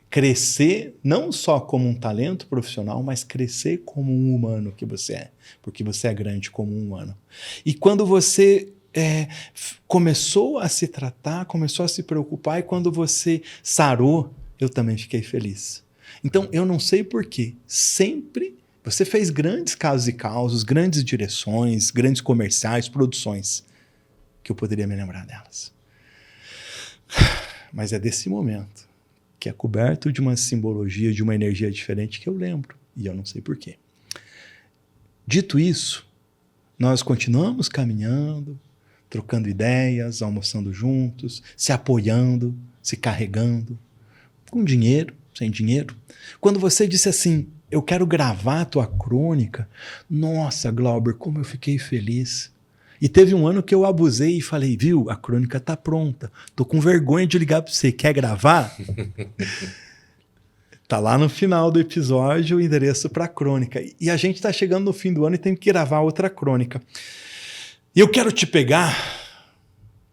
crescer, não só como um talento profissional, mas crescer como um humano que você é. Porque você é grande como um humano. E quando você começou a se tratar, começou a se preocupar, e quando você sarou, eu também fiquei feliz. Então, eu não sei porquê, sempre você fez grandes casos e causos, grandes direções, grandes comerciais, produções, que eu poderia me lembrar delas. Mas é desse momento, que é coberto de uma simbologia, de uma energia diferente, que eu lembro, e eu não sei porquê. Dito isso, nós continuamos caminhando, trocando ideias, almoçando juntos, se apoiando, se carregando, com dinheiro, sem dinheiro. Quando você disse assim: eu quero gravar a tua crônica, nossa, Glauber, como eu fiquei feliz. E teve um ano que eu abusei e falei: viu, a crônica tá pronta, tô com vergonha de ligar para você, quer gravar? Tá lá no final do episódio o endereço para a crônica. E a gente tá chegando no fim do ano e tem que gravar outra crônica. E eu quero te pegar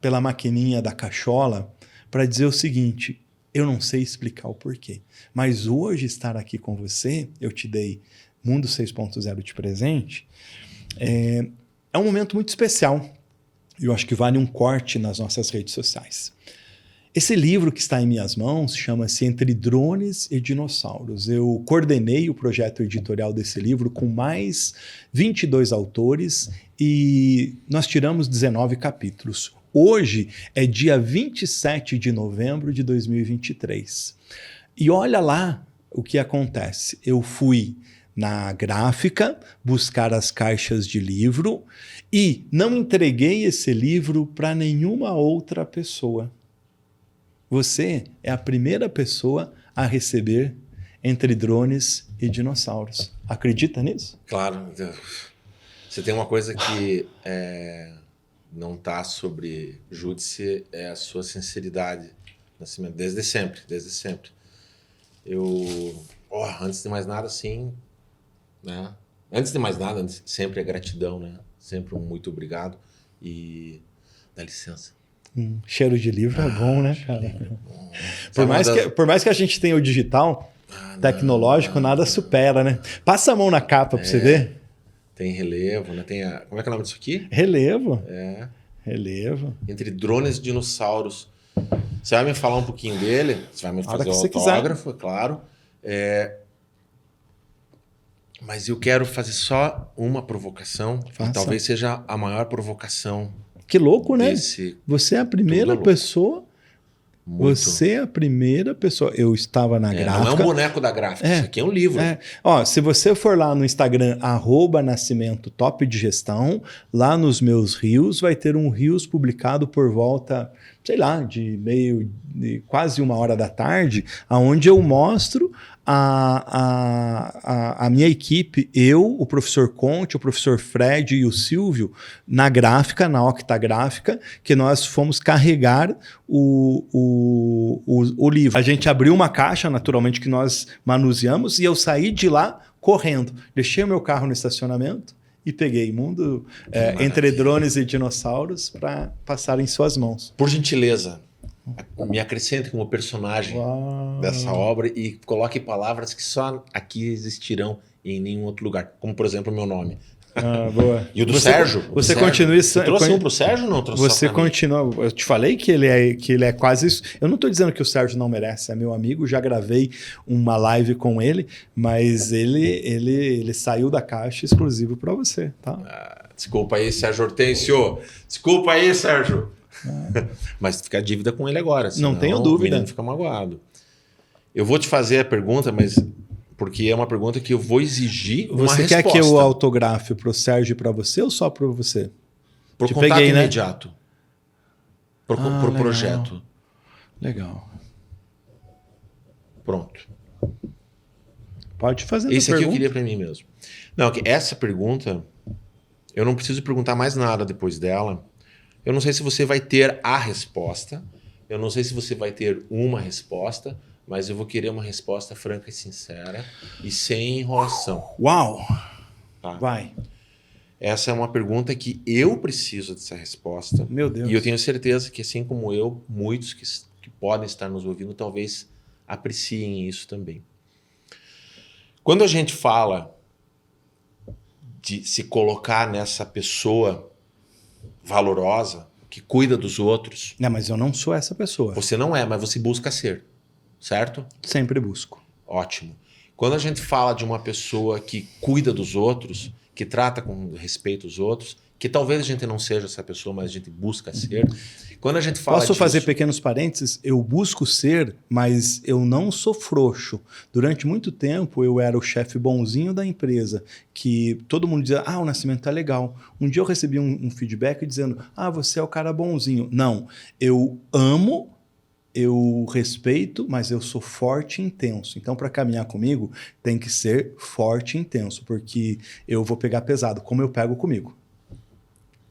pela maquininha da cachola para dizer o seguinte: eu não sei explicar o porquê, mas hoje estar aqui com você, eu te dei Mundo 6.0 de presente, é um momento muito especial. Eu acho que vale um corte nas nossas redes sociais. Esse livro que está em minhas mãos chama-se Entre Drones e Dinossauros. Eu coordenei o projeto editorial desse livro com mais 22 autores e nós tiramos 19 capítulos. Hoje é dia 27 de novembro de 2023. E olha lá o que acontece. Eu fui na gráfica buscar as caixas de livro e não entreguei esse livro para nenhuma outra pessoa. Você é a primeira pessoa a receber Entre Drones e Dinossauros. Acredita nisso? Claro. Você tem uma coisa que não está sobre júdice, é a sua sinceridade, Nascimento, desde sempre, desde sempre. Antes de mais nada, sim, né? Antes de mais nada, sempre é gratidão, né? Sempre um muito obrigado e dá licença. Cheiro de livro é bom, né, cara? Por mais que a gente tenha o digital, tecnológico, nada supera, né? Passa a mão na capa pra você ver. Tem relevo, né? Como é que é o nome disso aqui? Relevo. Relevo. Entre Drones e Dinossauros. Você vai me falar um pouquinho dele? Você vai me fazer o autógrafo, é claro. Mas eu quero fazer só uma provocação. Que talvez seja a maior provocação. Que louco, né? Você é a primeira pessoa. Muito. Você é a primeira pessoa. Eu estava na gráfica. Não é um boneco da gráfica, isso aqui é um livro. Se você for lá no Instagram, @Nascimento Top de Gestão, lá nos meus reels, vai ter um reels publicado por volta, sei lá, de quase 1h da tarde, onde eu mostro a minha equipe, eu, o professor Conte, o professor Fred e o Silvio, na gráfica, na Octagráfica, que nós fomos carregar o livro. A gente abriu uma caixa, naturalmente, que nós manuseamos, e eu saí de lá correndo. Deixei o meu carro no estacionamento e peguei Entre Drones e Dinossauros para passar em suas mãos. Por gentileza, me acrescente como personagem dessa obra e coloque palavras que só aqui existirão em nenhum outro lugar. Como, por exemplo, o meu nome. Boa. E o do Sérgio? Você continua... Você trouxe um pro Sérgio ou não trouxe? Você continua... Eu te falei que ele é quase isso. Eu não estou dizendo que o Sérgio não merece, é meu amigo, já gravei uma live com ele, mas ele saiu da caixa exclusivo para você, tá? Desculpa aí, Sérgio Hortêncio. Desculpa aí, Sérgio. Mas fica a dívida com ele agora. Não tenho dúvida. O menino fica magoado. Eu vou te fazer a pergunta, mas... Porque é uma pergunta que eu vou exigir uma resposta. Você quer que eu autografe para o Sérgio e para você ou só para você? Por contato imediato. Por projeto. Legal. Pronto. Pode fazer Esse aqui eu queria para mim mesmo. Não, essa pergunta, eu não preciso perguntar mais nada depois dela. Eu não sei se você vai ter a resposta. Eu não sei se você vai ter uma resposta. Mas eu vou querer uma resposta franca e sincera e sem enrolação. Uau! Tá? Vai. Essa é uma pergunta que eu preciso dessa resposta. Meu Deus. E eu tenho certeza que, assim como eu, muitos que podem estar nos ouvindo talvez apreciem isso também. Quando a gente fala de se colocar nessa pessoa valorosa, que cuida dos outros... Não, mas eu não sou essa pessoa. Você não é, mas você busca ser. Certo? Sempre busco. Ótimo. Quando a gente fala de uma pessoa que cuida dos outros, que trata com respeito os outros, que talvez a gente não seja essa pessoa, mas a gente busca ser. Quando a gente fala Posso fazer pequenos parênteses? Eu busco ser, mas eu não sou frouxo. Durante muito tempo eu era o chefe bonzinho da empresa, que todo mundo dizia, o Nascimento tá legal. Um dia eu recebi um feedback dizendo, você é o cara bonzinho. Não, eu amo, eu respeito, mas eu sou forte e intenso. Então, para caminhar comigo, tem que ser forte e intenso, porque eu vou pegar pesado, como eu pego comigo.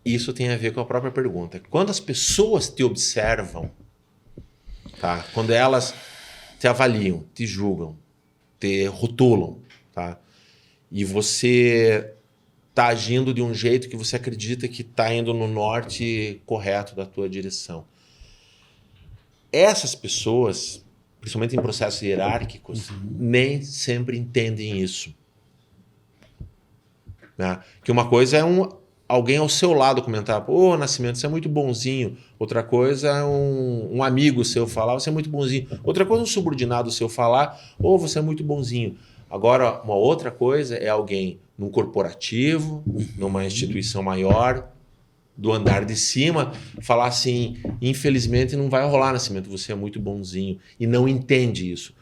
Isso tem a ver com a própria pergunta. Quando as pessoas te observam, tá? Quando elas te avaliam, te julgam, te rotulam, tá? E você está agindo de um jeito que você acredita que está indo no norte correto da tua direção. Essas pessoas, principalmente em processos hierárquicos, nem sempre entendem isso. Né? Que uma coisa é alguém ao seu lado comentar, pô, Nascimento, você é muito bonzinho. Outra coisa é um amigo seu falar, você é muito bonzinho. Outra coisa é um subordinado seu falar, ô, você é muito bonzinho. Agora, uma outra coisa é alguém num corporativo, numa instituição maior, do andar de cima, falar assim, infelizmente não vai rolar, Nascimento, você é muito bonzinho. E não entende isso.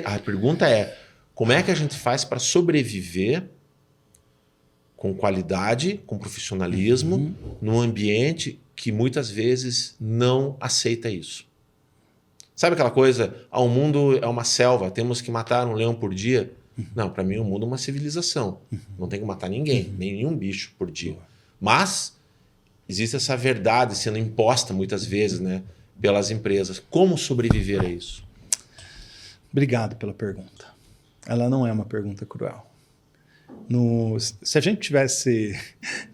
A pergunta é, como é que a gente faz para sobreviver com qualidade, com profissionalismo, num ambiente que muitas vezes não aceita isso? Sabe aquela coisa, o mundo é uma selva, temos que matar um leão por dia? Não, para mim o mundo é uma civilização. Não tem que matar ninguém, nem nenhum bicho por dia. Mas existe essa verdade sendo imposta muitas vezes, né, pelas empresas. Como sobreviver a isso? Obrigado pela pergunta. Ela não é uma pergunta cruel. Se a gente tivesse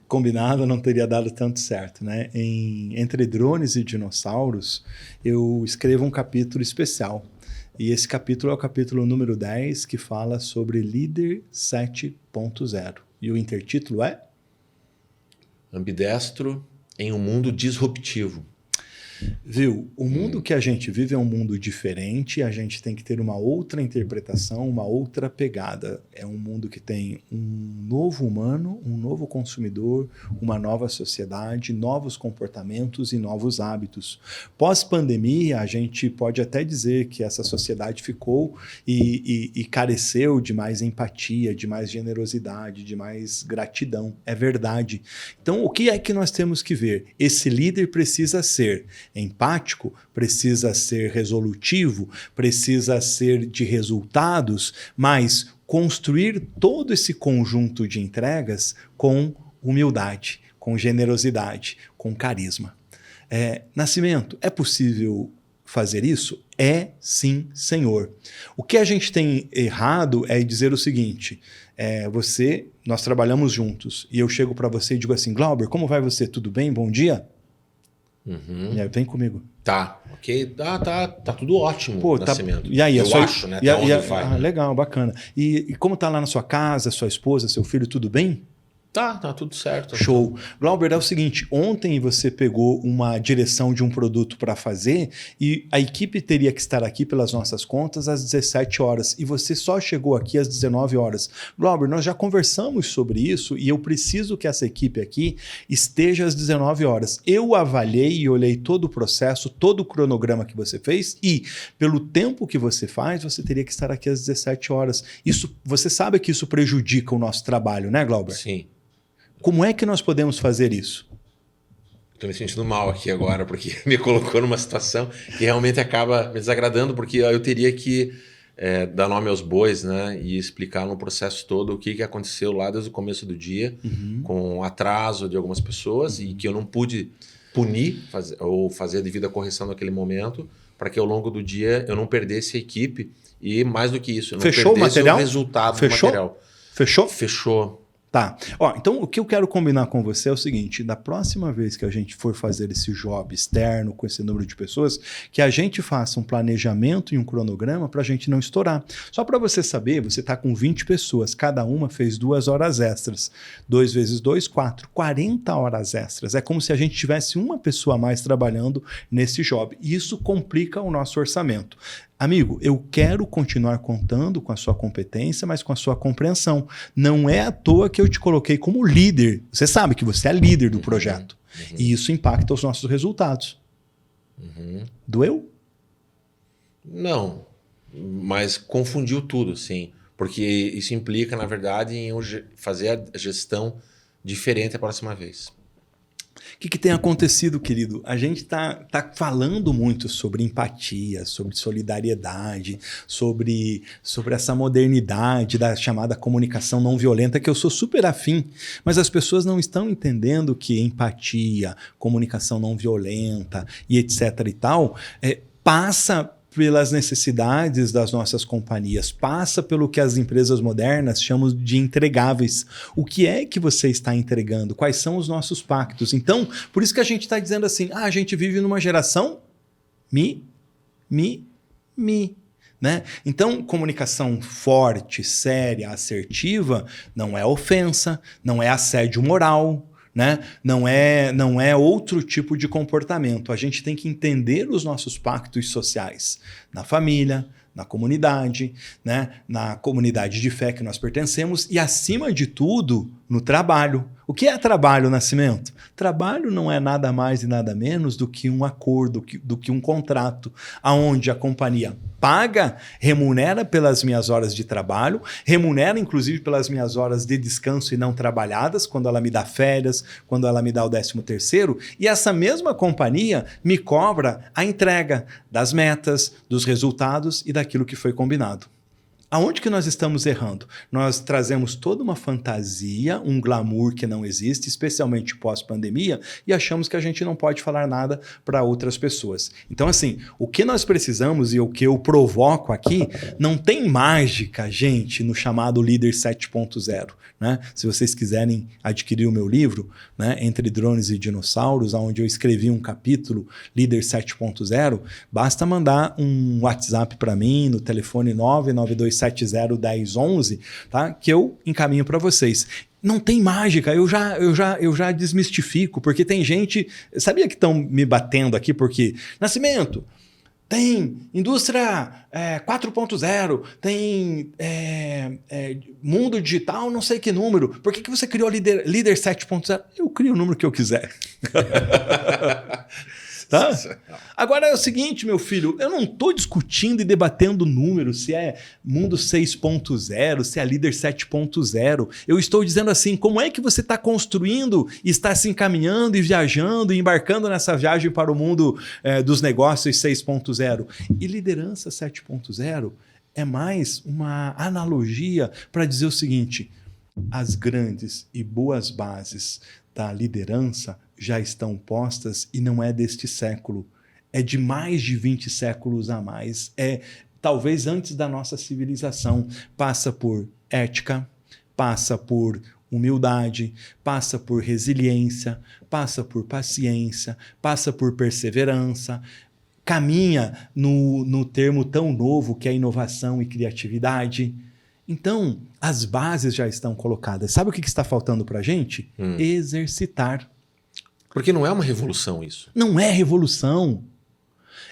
combinado, não teria dado tanto certo, né? Entre Drones e Dinossauros, eu escrevo um capítulo especial. E esse capítulo é o capítulo número 10, que fala sobre Líder 7.0. E o intertítulo é? Ambidestro em um mundo disruptivo. Viu? O mundo que a gente vive é um mundo diferente, a gente tem que ter uma outra interpretação, uma outra pegada. É um mundo que tem um novo humano, um novo consumidor, uma nova sociedade, novos comportamentos e novos hábitos. Pós-pandemia, a gente pode até dizer que essa sociedade ficou e careceu de mais empatia, de mais generosidade, de mais gratidão. É verdade. Então, o que é que nós temos que ver? Esse líder precisa ser empático, precisa ser resolutivo, precisa ser de resultados, mas construir todo esse conjunto de entregas com humildade, com generosidade, com carisma. Nascimento, é possível fazer isso? É sim, senhor. O que a gente tem errado é dizer o seguinte, nós trabalhamos juntos e eu chego para você e digo assim, Glauber, como vai você? Tudo bem? Bom dia? Vem comigo. Tá, ok. Tá tudo ótimo. Pô, Nascimento. E aí, eu acho, né? Até onde vai, né? Legal, bacana. E como tá lá na sua casa, sua esposa, seu filho, tudo bem? Tá tudo certo. Show. Glauber, é o seguinte, ontem você pegou uma direção de um produto para fazer e a equipe teria que estar aqui pelas nossas contas às 17 horas e você só chegou aqui às 19 horas. Glauber, nós já conversamos sobre isso e eu preciso que essa equipe aqui esteja às 19 horas. Eu avaliei e olhei todo o processo, todo o cronograma que você fez e pelo tempo que você faz, você teria que estar aqui às 17 horas. Você sabe que isso prejudica o nosso trabalho, né, Glauber? Sim. Como é que nós podemos fazer isso? Estou me sentindo mal aqui agora, porque me colocou numa situação que realmente acaba me desagradando, porque eu teria que dar nome aos bois, né? E explicar no processo todo o que aconteceu lá desde o começo do dia, com atraso de algumas pessoas, e que eu não pude punir ou fazer a devida correção naquele momento, para que ao longo do dia eu não perdesse a equipe e, mais do que isso, eu não perdesse o resultado do material. Fechou? Fechou. Tá. Então, o que eu quero combinar com você é o seguinte, da próxima vez que a gente for fazer esse job externo com esse número de pessoas, que a gente faça um planejamento e um cronograma para a gente não estourar. Só para você saber, você está com 20 pessoas, cada uma fez 2 horas extras. 2 vezes 2, 4. 40 horas extras. É como se a gente tivesse uma pessoa a mais trabalhando nesse job. E isso complica o nosso orçamento. Amigo, eu quero continuar contando com a sua competência, mas com a sua compreensão. Não é à toa que eu te coloquei como líder. Você sabe que você é líder do projeto. E isso impacta os nossos resultados. Doeu? Não, mas confundiu tudo, sim. Porque isso implica, na verdade, em fazer a gestão diferente a próxima vez. O que tem acontecido, querido? A gente tá falando muito sobre empatia, sobre solidariedade, sobre essa modernidade da chamada comunicação não violenta, que eu sou super afim, mas as pessoas não estão entendendo que empatia, comunicação não violenta e etc e tal, passa pelas necessidades das nossas companhias, passa pelo que as empresas modernas chamam de entregáveis. O que é que você está entregando? Quais são os nossos pactos? Então, por isso que a gente está dizendo assim, a gente vive numa geração me. Né? Então, comunicação forte, séria, assertiva, não é ofensa, não é assédio moral, né? Não é outro tipo de comportamento. A gente tem que entender os nossos pactos sociais na família, na comunidade, né? Na comunidade de fé que nós pertencemos e, acima de tudo, no trabalho. O que é trabalho, Nascimento? Trabalho não é nada mais e nada menos do que um acordo, do que um contrato, onde a companhia paga, remunera pelas minhas horas de trabalho, remunera inclusive pelas minhas horas de descanso e não trabalhadas, quando ela me dá férias, quando ela me dá o 13º, e essa mesma companhia me cobra a entrega das metas, dos resultados e daquilo que foi combinado. Aonde que nós estamos errando? Nós trazemos toda uma fantasia, um glamour que não existe, especialmente pós-pandemia, e achamos que a gente não pode falar nada para outras pessoas. Então, assim, o que nós precisamos e o que eu provoco aqui, não tem mágica, gente, no chamado Líder 7.0. Né? Se vocês quiserem adquirir o meu livro, né, Entre Drones e Dinossauros, onde eu escrevi um capítulo, Líder 7.0, basta mandar um WhatsApp para mim no telefone 992701011, tá? Que eu encaminho para vocês. Não tem mágica, eu já desmistifico, porque tem gente... Sabia que estão me batendo aqui porque... Nascimento, tem indústria 4.0, tem mundo digital, não sei que número. Por que você criou líder 7.0? Eu crio o número que eu quiser. Tá? Agora é o seguinte, meu filho, eu não estou discutindo e debatendo números, se é mundo 6.0, se é líder 7.0. Eu estou dizendo assim, como é que você está construindo, está se encaminhando e viajando e embarcando nessa viagem para o mundo dos negócios 6.0. E liderança 7.0 é mais uma analogia para dizer o seguinte: as grandes e boas bases da liderança já estão postas e não é deste século. É de mais de 20 séculos a mais. É talvez antes da nossa civilização. Passa por ética, passa por humildade, passa por resiliência, passa por paciência, passa por perseverança, caminha no termo tão novo que é inovação e criatividade. Então, as bases já estão colocadas. Sabe o que está faltando para a gente? Exercitar. Porque não é uma revolução isso. Não é revolução.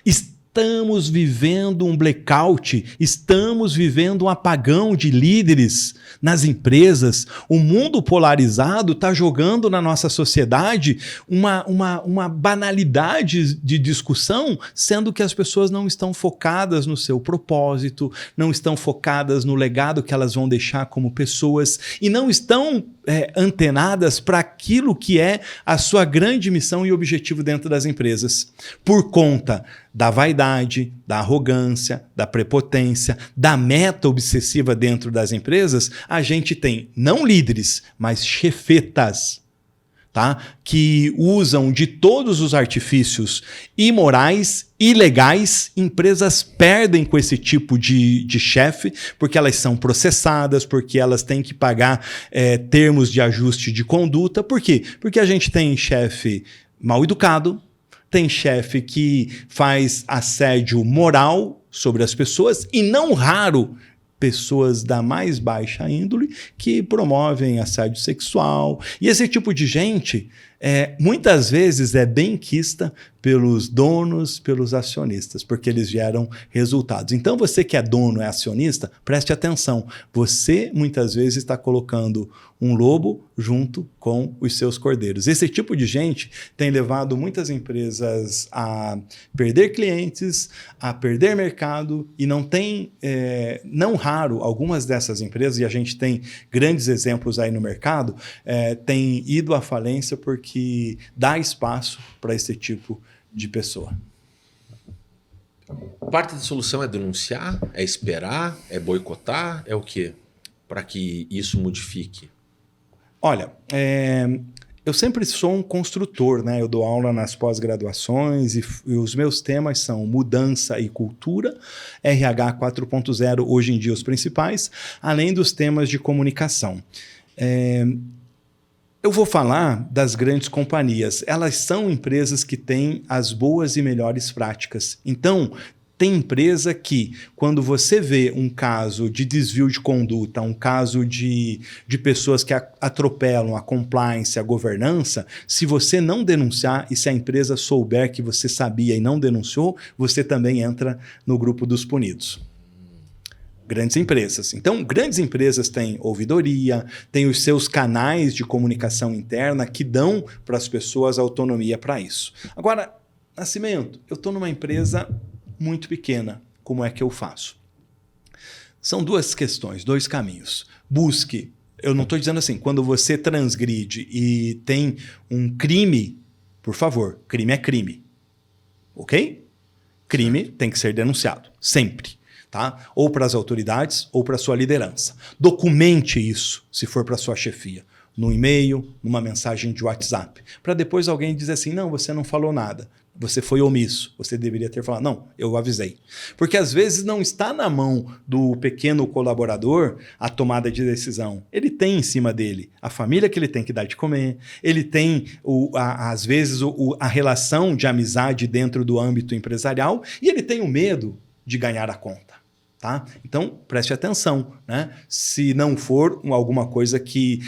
Estamos vivendo um blackout, estamos vivendo um apagão de líderes nas empresas. O mundo polarizado está jogando na nossa sociedade uma banalidade de discussão, sendo que as pessoas não estão focadas no seu propósito, não estão focadas no legado que elas vão deixar como pessoas e não estão antenadas para aquilo que é a sua grande missão e objetivo dentro das empresas. Por conta da vaidade, da arrogância, da prepotência, da meta obsessiva dentro das empresas, a gente tem não líderes, mas chefetas, tá? Que usam de todos os artifícios imorais, ilegais. Empresas perdem com esse tipo de chefe, porque elas são processadas, porque elas têm que pagar termos de ajuste de conduta. Por quê? Porque a gente tem chefe mal educado, tem chefe que faz assédio moral sobre as pessoas e, não raro, pessoas da mais baixa índole que promovem assédio sexual. E esse tipo de gente, muitas vezes, é benquista pelos donos, pelos acionistas, porque eles geram resultados. Então, você que é dono, é acionista, preste atenção. Você, muitas vezes, está colocando um lobo junto com os seus cordeiros. Esse tipo de gente tem levado muitas empresas a perder clientes, a perder mercado, e não raro, algumas dessas empresas, e a gente tem grandes exemplos aí no mercado, têm ido à falência porque dá espaço para esse tipo de pessoa. Parte da solução é denunciar, é esperar, é boicotar, é o quê? Para que isso modifique. Olha, eu sempre sou um construtor, né? Eu dou aula nas pós-graduações e os meus temas são mudança e cultura, RH 4.0, hoje em dia os principais, além dos temas de comunicação. Eu vou falar das grandes companhias. Elas são empresas que têm as boas e melhores práticas. Então, Tem empresa que, quando você vê um caso de desvio de conduta, um caso de pessoas que atropelam a compliance, a governança, se você não denunciar e se a empresa souber que você sabia e não denunciou, você também entra no grupo dos punidos. Grandes empresas. Então, grandes empresas têm ouvidoria, têm os seus canais de comunicação interna que dão para as pessoas autonomia para isso. Agora, Nascimento, eu estou numa empresa muito pequena. Como é que eu faço? São duas questões, dois caminhos. Busque. Eu não estou dizendo assim, quando você transgride e tem um crime, por favor, crime é crime. Ok? Crime tem que ser denunciado, sempre. Tá? Ou para as autoridades ou para a sua liderança. Documente isso, se for para a sua chefia. No e-mail, numa mensagem de WhatsApp. Para depois alguém dizer assim, não, você não falou nada. Você foi omisso. Você deveria ter falado, não, eu avisei. Porque às vezes não está na mão do pequeno colaborador a tomada de decisão. Ele tem em cima dele a família que ele tem que dar de comer, ele tem, às vezes, a relação de amizade dentro do âmbito empresarial e ele tem o medo de ganhar a conta. Tá? Então, preste atenção, né? Se não for alguma coisa que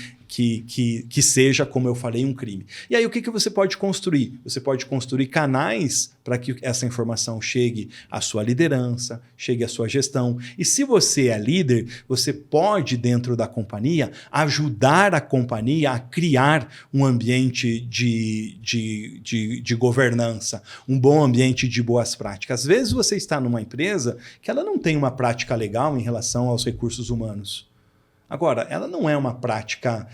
seja, como eu falei, um crime. E aí, o que você pode construir? Você pode construir canais para que essa informação chegue à sua liderança, chegue à sua gestão. E se você é líder, você pode, dentro da companhia, ajudar a companhia a criar um ambiente de governança, um bom ambiente de boas práticas. Às vezes você está numa empresa que ela não tem uma prática legal em relação aos recursos humanos. Agora, ela não é uma prática,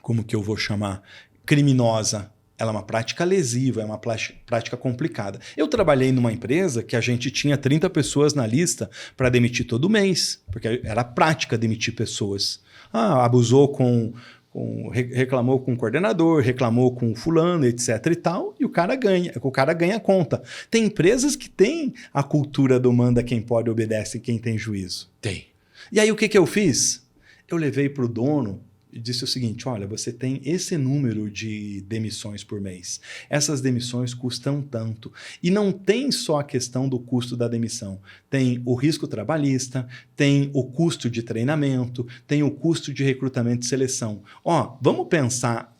como que eu vou chamar, criminosa. Ela é uma prática lesiva, é uma prática complicada. Eu trabalhei numa empresa que a gente tinha 30 pessoas na lista para demitir todo mês, porque era prática demitir pessoas. Abusou reclamou com o coordenador, reclamou com o fulano, etc e tal, e o cara ganha a conta. Tem empresas que têm a cultura do manda quem pode, obedece quem tem juízo. Tem. E aí o que eu fiz? Eu levei para o dono e disse o seguinte, olha, você tem esse número de demissões por mês. Essas demissões custam tanto. E não tem só a questão do custo da demissão. Tem o risco trabalhista, tem o custo de treinamento, tem o custo de recrutamento e seleção. Vamos pensar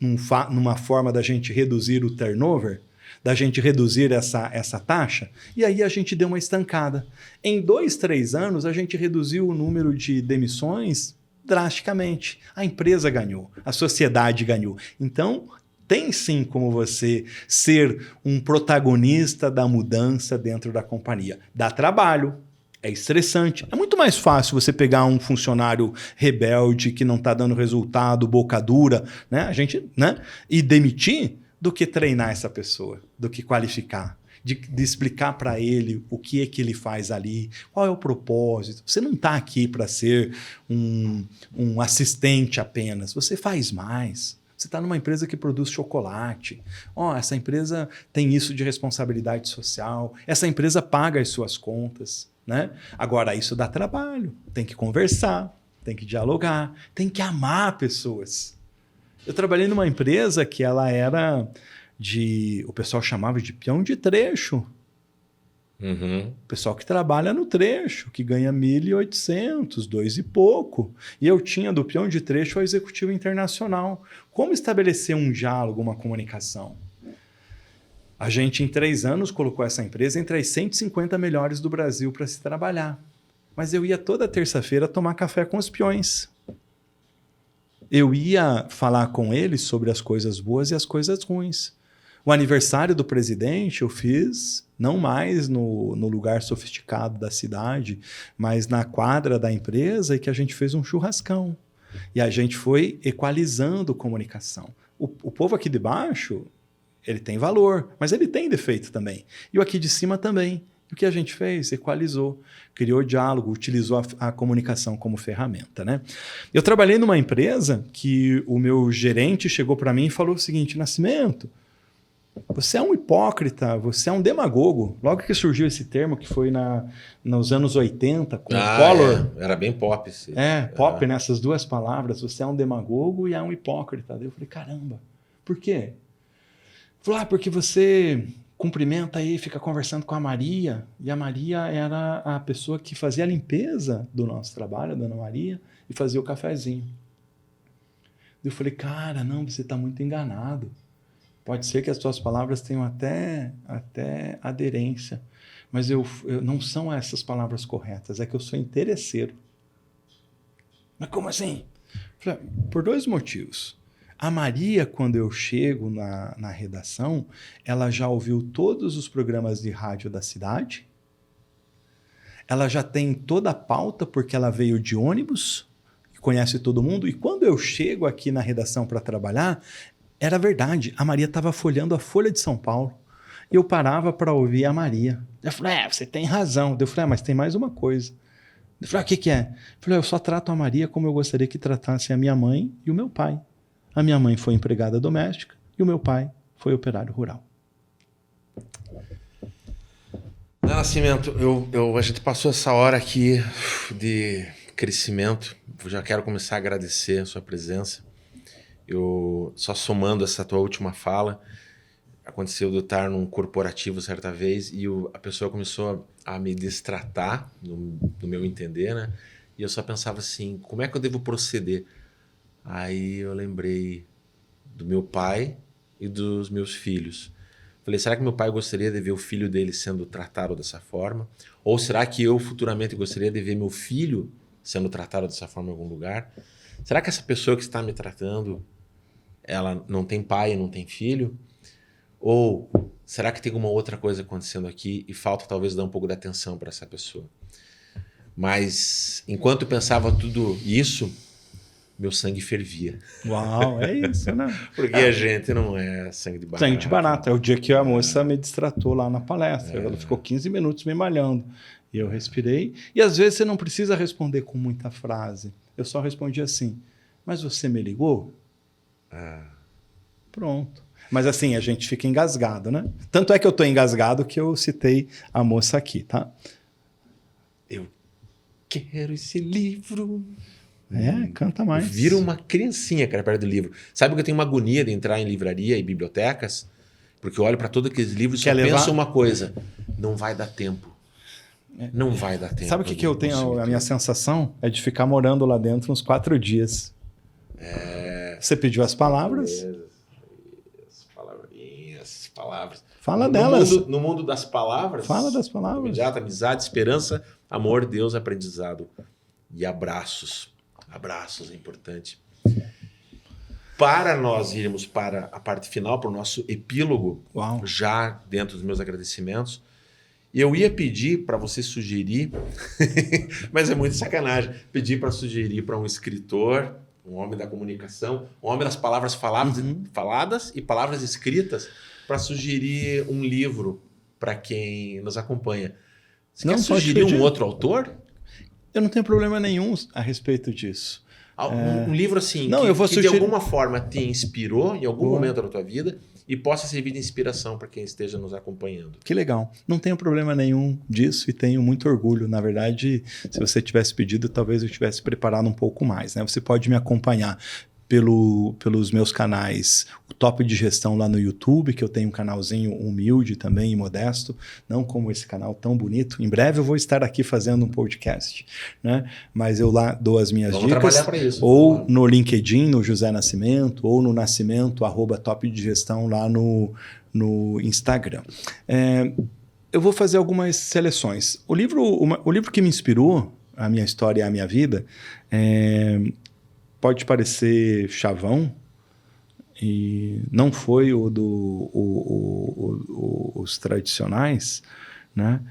numa forma da gente reduzir o turnover? Da gente reduzir essa taxa? E aí a gente deu uma estancada. Em 2, 3 anos, a gente reduziu o número de demissões drasticamente. A empresa ganhou, a sociedade ganhou. Então, tem sim como você ser um protagonista da mudança dentro da companhia. Dá trabalho, é estressante. É muito mais fácil você pegar um funcionário rebelde que não está dando resultado, boca dura, né? E demitir, do que treinar essa pessoa, do que qualificar. De explicar para ele o que é que ele faz ali, qual é o propósito. Você não está aqui para ser um assistente apenas, você faz mais. Você está numa empresa que produz chocolate. Essa empresa tem isso de responsabilidade social, essa empresa paga as suas contas. Né? Agora, isso dá trabalho, tem que conversar, tem que dialogar, tem que amar pessoas. Eu trabalhei numa empresa que ela era... o pessoal chamava de peão de trecho. Uhum. O pessoal que trabalha no trecho, que ganha 1.800, 2 e pouco. E eu tinha do peão de trecho ao executivo internacional. Como estabelecer um diálogo, uma comunicação? A gente, em 3 anos, colocou essa empresa entre as 150 melhores do Brasil para se trabalhar. Mas eu ia toda terça-feira tomar café com os peões. Eu ia falar com eles sobre as coisas boas e as coisas ruins. O aniversário do presidente eu fiz não mais no lugar sofisticado da cidade, mas na quadra da empresa, e que a gente fez um churrascão. E a gente foi equalizando comunicação. O povo aqui de baixo, ele tem valor, mas ele tem defeito também. E o aqui de cima também. O que a gente fez? Equalizou, criou diálogo, utilizou a comunicação como ferramenta. Né? Eu trabalhei numa empresa que o meu gerente chegou para mim e falou o seguinte, Nascimento, você é um hipócrita, você é um demagogo. Logo que surgiu esse termo, que foi nos anos 80, com o Collor. Era bem pop. Pop, nessas duas palavras. Você é um demagogo e é um hipócrita. Daí eu falei, caramba, por quê? Ele falou, porque você cumprimenta aí, fica conversando com a Maria. E a Maria era a pessoa que fazia a limpeza do nosso trabalho, a Dona Maria, e fazia o cafezinho. Eu falei, cara, não, você está muito enganado. Pode ser que as suas palavras tenham até aderência, mas eu não são essas palavras corretas, é que eu sou interesseiro. Mas como assim? Falei, por 2 motivos. A Maria, quando eu chego na redação, ela já ouviu todos os programas de rádio da cidade, ela já tem toda a pauta, porque ela veio de ônibus, conhece todo mundo, e quando eu chego aqui na redação para trabalhar, era verdade, a Maria estava folheando a Folha de São Paulo, e eu parava para ouvir a Maria. Eu falei, você tem razão. Eu falei, mas tem mais uma coisa. Eu falei, o que é? Eu falei, eu só trato a Maria como eu gostaria que tratasse a minha mãe e o meu pai. A minha mãe foi empregada doméstica e o meu pai foi operário rural. Nascimento, a gente passou essa hora aqui de crescimento. Eu já quero começar a agradecer a sua presença. Eu, só somando essa tua última fala, aconteceu de eu estar num corporativo certa vez e a pessoa começou a me destratar, no meu entender, né? E eu só pensava assim, como é que eu devo proceder? Aí eu lembrei do meu pai e dos meus filhos. Falei, será que meu pai gostaria de ver o filho dele sendo tratado dessa forma? Ou será que eu futuramente gostaria de ver meu filho sendo tratado dessa forma em algum lugar? Será que essa pessoa que está me tratando, ela não tem pai e não tem filho? Ou será que tem alguma outra coisa acontecendo aqui e falta talvez dar um pouco de atenção para essa pessoa? Mas enquanto eu pensava tudo isso, meu sangue fervia. Uau, é isso, né? Porque a gente não é sangue de barata. Sangue de barata. É o dia que a moça me distratou lá na palestra. Ela ficou 15 minutos me malhando. E eu respirei. E às vezes você não precisa responder com muita frase. Eu só respondi assim, mas você me ligou? Pronto. Mas assim, a gente fica engasgado, né? Tanto é que eu tô engasgado que eu citei a moça aqui, tá? Eu quero esse livro. Canta mais. Vira uma criancinha, cara, perto do livro. Sabe que eu tenho uma agonia de entrar em livraria e bibliotecas? Porque eu olho para todos aqueles livros e só penso uma coisa. Não vai dar tempo. Não vai dar tempo. Sabe o que eu tenho? A minha sensação é de ficar morando lá dentro uns 4 dias. Você pediu as palavras? Palavras. Fala delas. No mundo das palavras. Fala das palavras. Imediata, amizade, esperança, amor, Deus, aprendizado e abraços. Abraços é importante. Para nós irmos para a parte final, para o nosso epílogo, já dentro dos meus agradecimentos, eu ia pedir para você sugerir, mas é muito sacanagem, pedir para sugerir para um escritor, um homem da comunicação, um homem das palavras faladas e palavras escritas, para sugerir um livro para quem nos acompanha. Você quer sugerir um outro autor? Eu não tenho problema nenhum a respeito disso. Um livro assim, que de alguma forma te inspirou em algum momento da tua vida e possa servir de inspiração para quem esteja nos acompanhando. Que legal. Não tenho problema nenhum disso e tenho muito orgulho. Na verdade, se você tivesse pedido, talvez eu tivesse preparado um pouco mais, né? Você pode me acompanhar pelos meus canais, o Top de Gestão lá no YouTube, que eu tenho um canalzinho humilde também e modesto, não como esse canal tão bonito. Em breve eu vou estar aqui fazendo um podcast, né? Mas eu lá dou as minhas dicas, ou no LinkedIn, no José Nascimento, ou no Nascimento, @Top de Gestão lá no Instagram. Eu vou fazer algumas seleções. O livro que me inspirou a minha história e a minha vida pode parecer chavão, e não foi os tradicionais, né?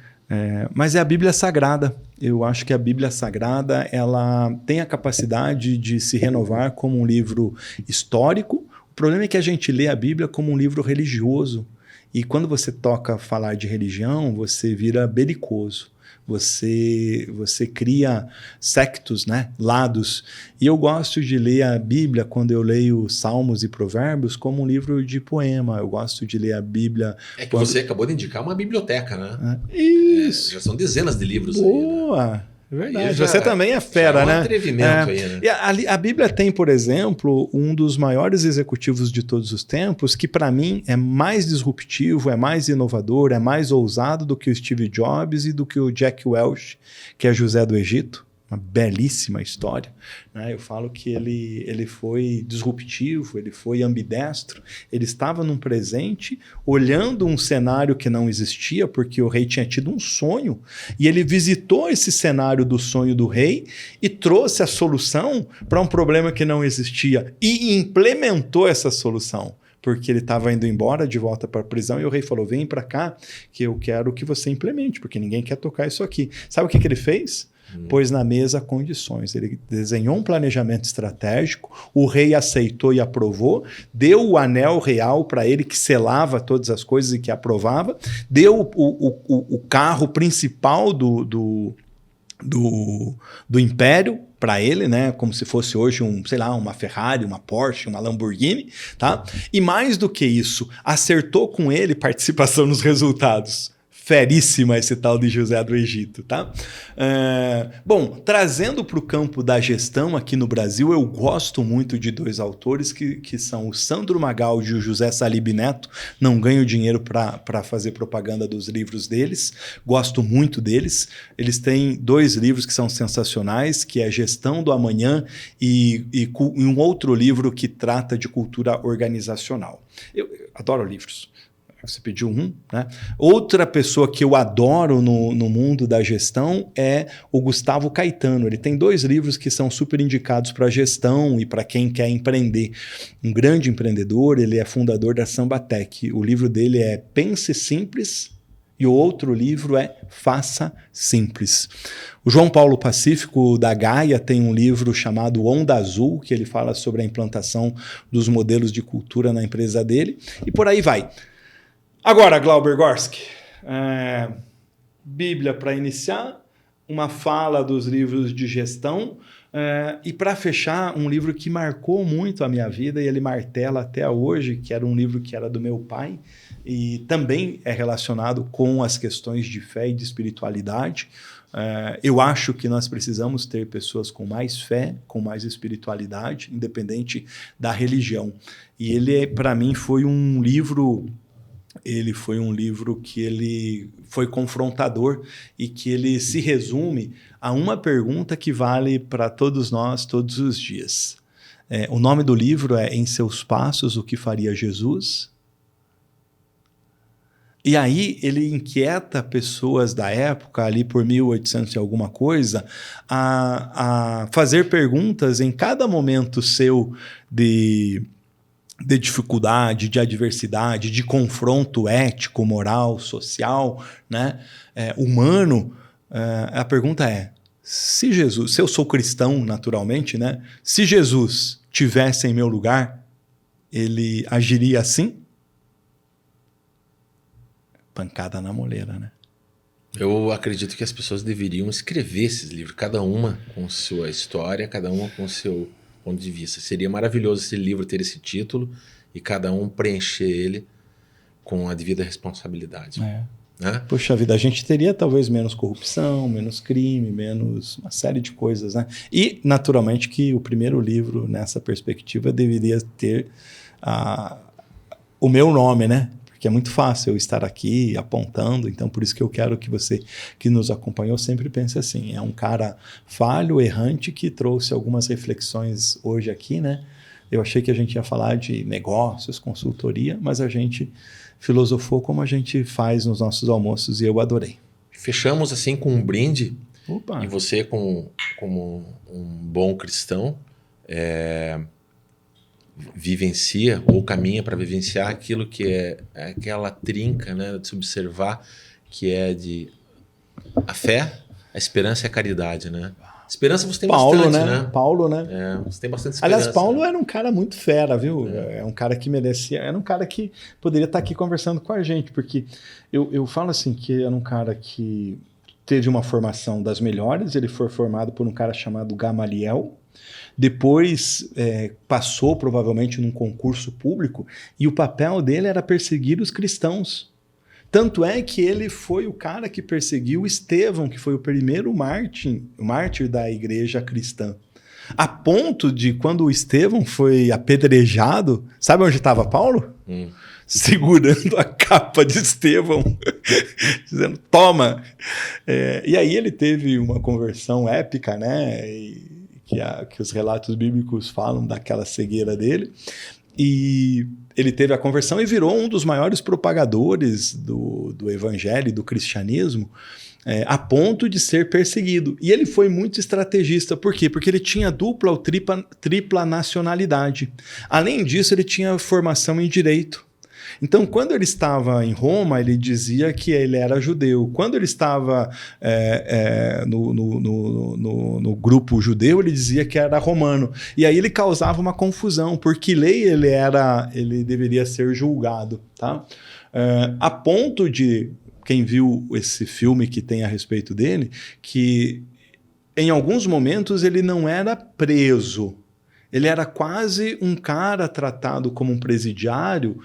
Mas é a Bíblia Sagrada. Eu acho que a Bíblia Sagrada ela tem a capacidade de se renovar como um livro histórico. O problema é que a gente lê a Bíblia como um livro religioso. E quando você toca falar de religião, você vira belicoso. Você cria sectos, né? Lados. E eu gosto de ler a Bíblia, quando eu leio Salmos e Provérbios, como um livro de poema. Eu gosto de ler a Bíblia... É que você acabou de indicar uma biblioteca, né? Isso. Já são dezenas de livros. Boa! Aí, né? É verdade. Você também é fera, é um né? Atrevimento aí, né? E a Bíblia tem, por exemplo, um dos maiores executivos de todos os tempos, que para mim é mais disruptivo, é mais inovador, é mais ousado do que o Steve Jobs e do que o Jack Welch, que é José do Egito. Uma belíssima história, né? Eu falo que ele foi disruptivo, ele foi ambidestro, ele estava num presente olhando um cenário que não existia, porque o rei tinha tido um sonho, e ele visitou esse cenário do sonho do rei e trouxe a solução para um problema que não existia e implementou essa solução. Porque ele estava indo embora de volta para a prisão e o rei falou, vem para cá que eu quero que você implemente, porque ninguém quer tocar isso aqui. Sabe o que ele fez? Pôs na mesa condições. Ele desenhou um planejamento estratégico, o rei aceitou e aprovou, deu o anel real para ele que selava todas as coisas e que aprovava, deu o carro principal do império para ele, né, como se fosse hoje uma Ferrari, uma Porsche, uma Lamborghini, tá? E mais do que isso, acertou com ele participação nos resultados. Feríssima esse tal de José do Egito, tá? Bom, trazendo para o campo da gestão aqui no Brasil, eu gosto muito de dois autores que são o Sandro Magaldi e o José Salib Neto. Não ganho dinheiro para fazer propaganda dos livros deles, gosto muito deles. Eles têm 2 livros que são sensacionais, que é Gestão do Amanhã e um outro livro que trata de cultura organizacional. Eu adoro livros. Você pediu um, né? Outra pessoa que eu adoro no mundo da gestão é o Gustavo Caetano. Ele tem 2 livros que são super indicados para gestão e para quem quer empreender. Um grande empreendedor, ele é fundador da Sambatec. O livro dele é Pense Simples e o outro livro é Faça Simples. O João Paulo Pacífico, da Gaia, tem um livro chamado Onda Azul, que ele fala sobre a implantação dos modelos de cultura na empresa dele. E por aí vai. Agora, Glauber Gorski, Bíblia para iniciar, uma fala dos livros de gestão e para fechar, um livro que marcou muito a minha vida e ele martela até hoje, que era um livro que era do meu pai e também é relacionado com as questões de fé e de espiritualidade. Eu acho que nós precisamos ter pessoas com mais fé, com mais espiritualidade, independente da religião. E ele, para mim, foi um livro... Ele foi um livro que ele foi confrontador e que ele se resume a uma pergunta que vale para todos nós todos os dias. O nome do livro é Em Seus Passos, o que faria Jesus? E aí ele inquieta pessoas da época, ali por 1800 e alguma coisa, a fazer perguntas em cada momento seu de dificuldade, de adversidade, de confronto ético, moral, social, né? Humano. A pergunta é, se eu sou cristão naturalmente, né? Se Jesus tivesse em meu lugar, ele agiria assim? Pancada na moleira, né? Eu acredito que as pessoas deveriam escrever esses livros, cada uma com sua história, cada uma com seu ponto de vista. Seria maravilhoso esse livro ter esse título e cada um preencher ele com a devida responsabilidade. Né? Poxa vida, a gente teria talvez menos corrupção, menos crime, menos uma série de coisas, né? E, naturalmente, que o primeiro livro, nessa perspectiva, deveria ter o meu nome, né? Porque é muito fácil eu estar aqui apontando, então por isso que eu quero que você que nos acompanhou sempre pense assim, é um cara falho, errante, que trouxe algumas reflexões hoje aqui, né? Eu achei que a gente ia falar de negócios, consultoria, mas a gente filosofou como a gente faz nos nossos almoços e eu adorei. Fechamos assim com um brinde. Opa. E você como um bom cristão vivencia ou caminha para vivenciar aquilo que é aquela trinca, né, de se observar, que é de a fé, a esperança e a caridade, né? Esperança você tem bastante, né? Paulo, né? Você tem bastante esperança. Aliás, Paulo era um cara muito fera, viu? É um cara que merecia... Era um cara que poderia estar aqui conversando com a gente, porque eu falo assim que era um cara que teve uma formação das melhores, ele foi formado por um cara chamado Gamaliel, depois passou provavelmente num concurso público e o papel dele era perseguir os cristãos. Tanto é que ele foi o cara que perseguiu Estevão, que foi o primeiro mártir da igreja cristã. A ponto de, quando o Estevão foi apedrejado, sabe onde estava Paulo? Segurando a capa de Estevão, dizendo, toma! E aí ele teve uma conversão épica, né? Que os relatos bíblicos falam daquela cegueira dele. E ele teve a conversão e virou um dos maiores propagadores do evangelho e do cristianismo, a ponto de ser perseguido. E ele foi muito estrategista. Por quê? Porque ele tinha dupla ou tripla nacionalidade. Além disso, ele tinha formação em direito. Então, quando ele estava em Roma, ele dizia que ele era judeu. Quando ele estava no grupo judeu, ele dizia que era romano. E aí ele causava uma confusão, por que lei ele deveria ser julgado. Tá? A ponto de, quem viu esse filme que tem a respeito dele, que em alguns momentos ele não era preso. Ele era quase um cara tratado como um presidiário,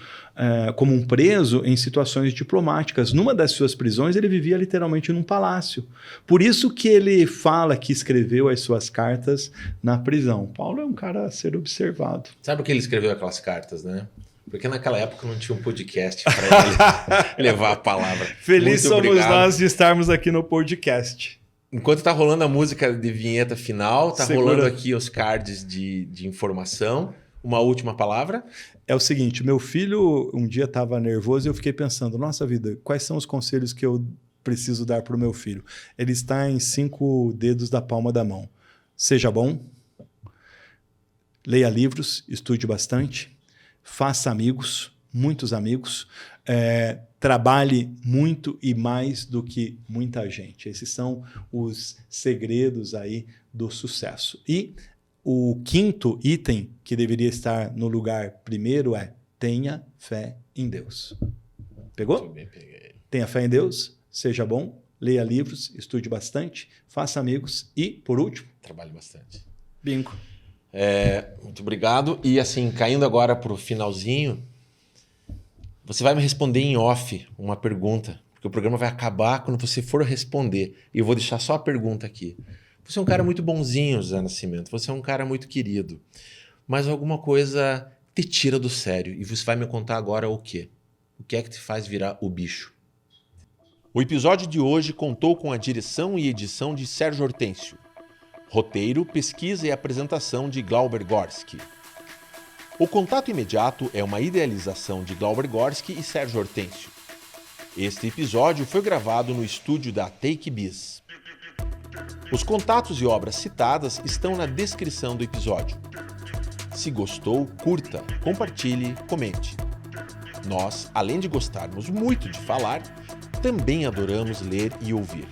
como um preso em situações diplomáticas. Numa das suas prisões, ele vivia literalmente num palácio. Por isso que ele fala que escreveu as suas cartas na prisão. Paulo é um cara a ser observado. Sabe por que ele escreveu aquelas cartas, né? Porque naquela época não tinha um podcast para ele levar a palavra. Feliz somos nós de estarmos aqui no podcast. Enquanto tá rolando a música de vinheta final, tá rolando aqui os cards de informação. Uma última palavra? É o seguinte, meu filho um dia estava nervoso e eu fiquei pensando, nossa vida, quais são os conselhos que eu preciso dar para o meu filho? Ele está em 5 dedos da palma da mão. Seja bom, leia livros, estude bastante, faça amigos, muitos amigos, trabalhe muito e mais do que muita gente. Esses são os segredos aí do sucesso. E o 5º item que deveria estar no lugar primeiro é tenha fé em Deus. Pegou? Muito bem, peguei. Tenha fé em Deus, seja bom, leia livros, estude bastante, faça amigos e, por último, trabalhe bastante. Bingo. Muito obrigado. E assim, caindo agora para o finalzinho, você vai me responder em off uma pergunta, porque o programa vai acabar quando você for responder. E eu vou deixar só a pergunta aqui. Você é um cara muito bonzinho, José Nascimento. Você é um cara muito querido. Mas alguma coisa te tira do sério. E você vai me contar agora o quê? O que é que te faz virar o bicho? O episódio de hoje contou com a direção e edição de Sérgio Hortêncio. Roteiro, pesquisa e apresentação de Glauber Gorski. O Contato Imediato é uma idealização de Glauber Gorski e Sérgio Hortêncio. Este episódio foi gravado no estúdio da Take Biz. Os contatos e obras citadas estão na descrição do episódio. Se gostou, curta, compartilhe, comente. Nós, além de gostarmos muito de falar, também adoramos ler e ouvir.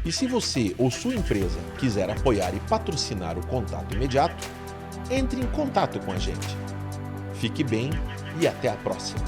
E se você ou sua empresa quiser apoiar e patrocinar o Contato Imediato, entre em contato com a gente. Fique bem e até a próxima.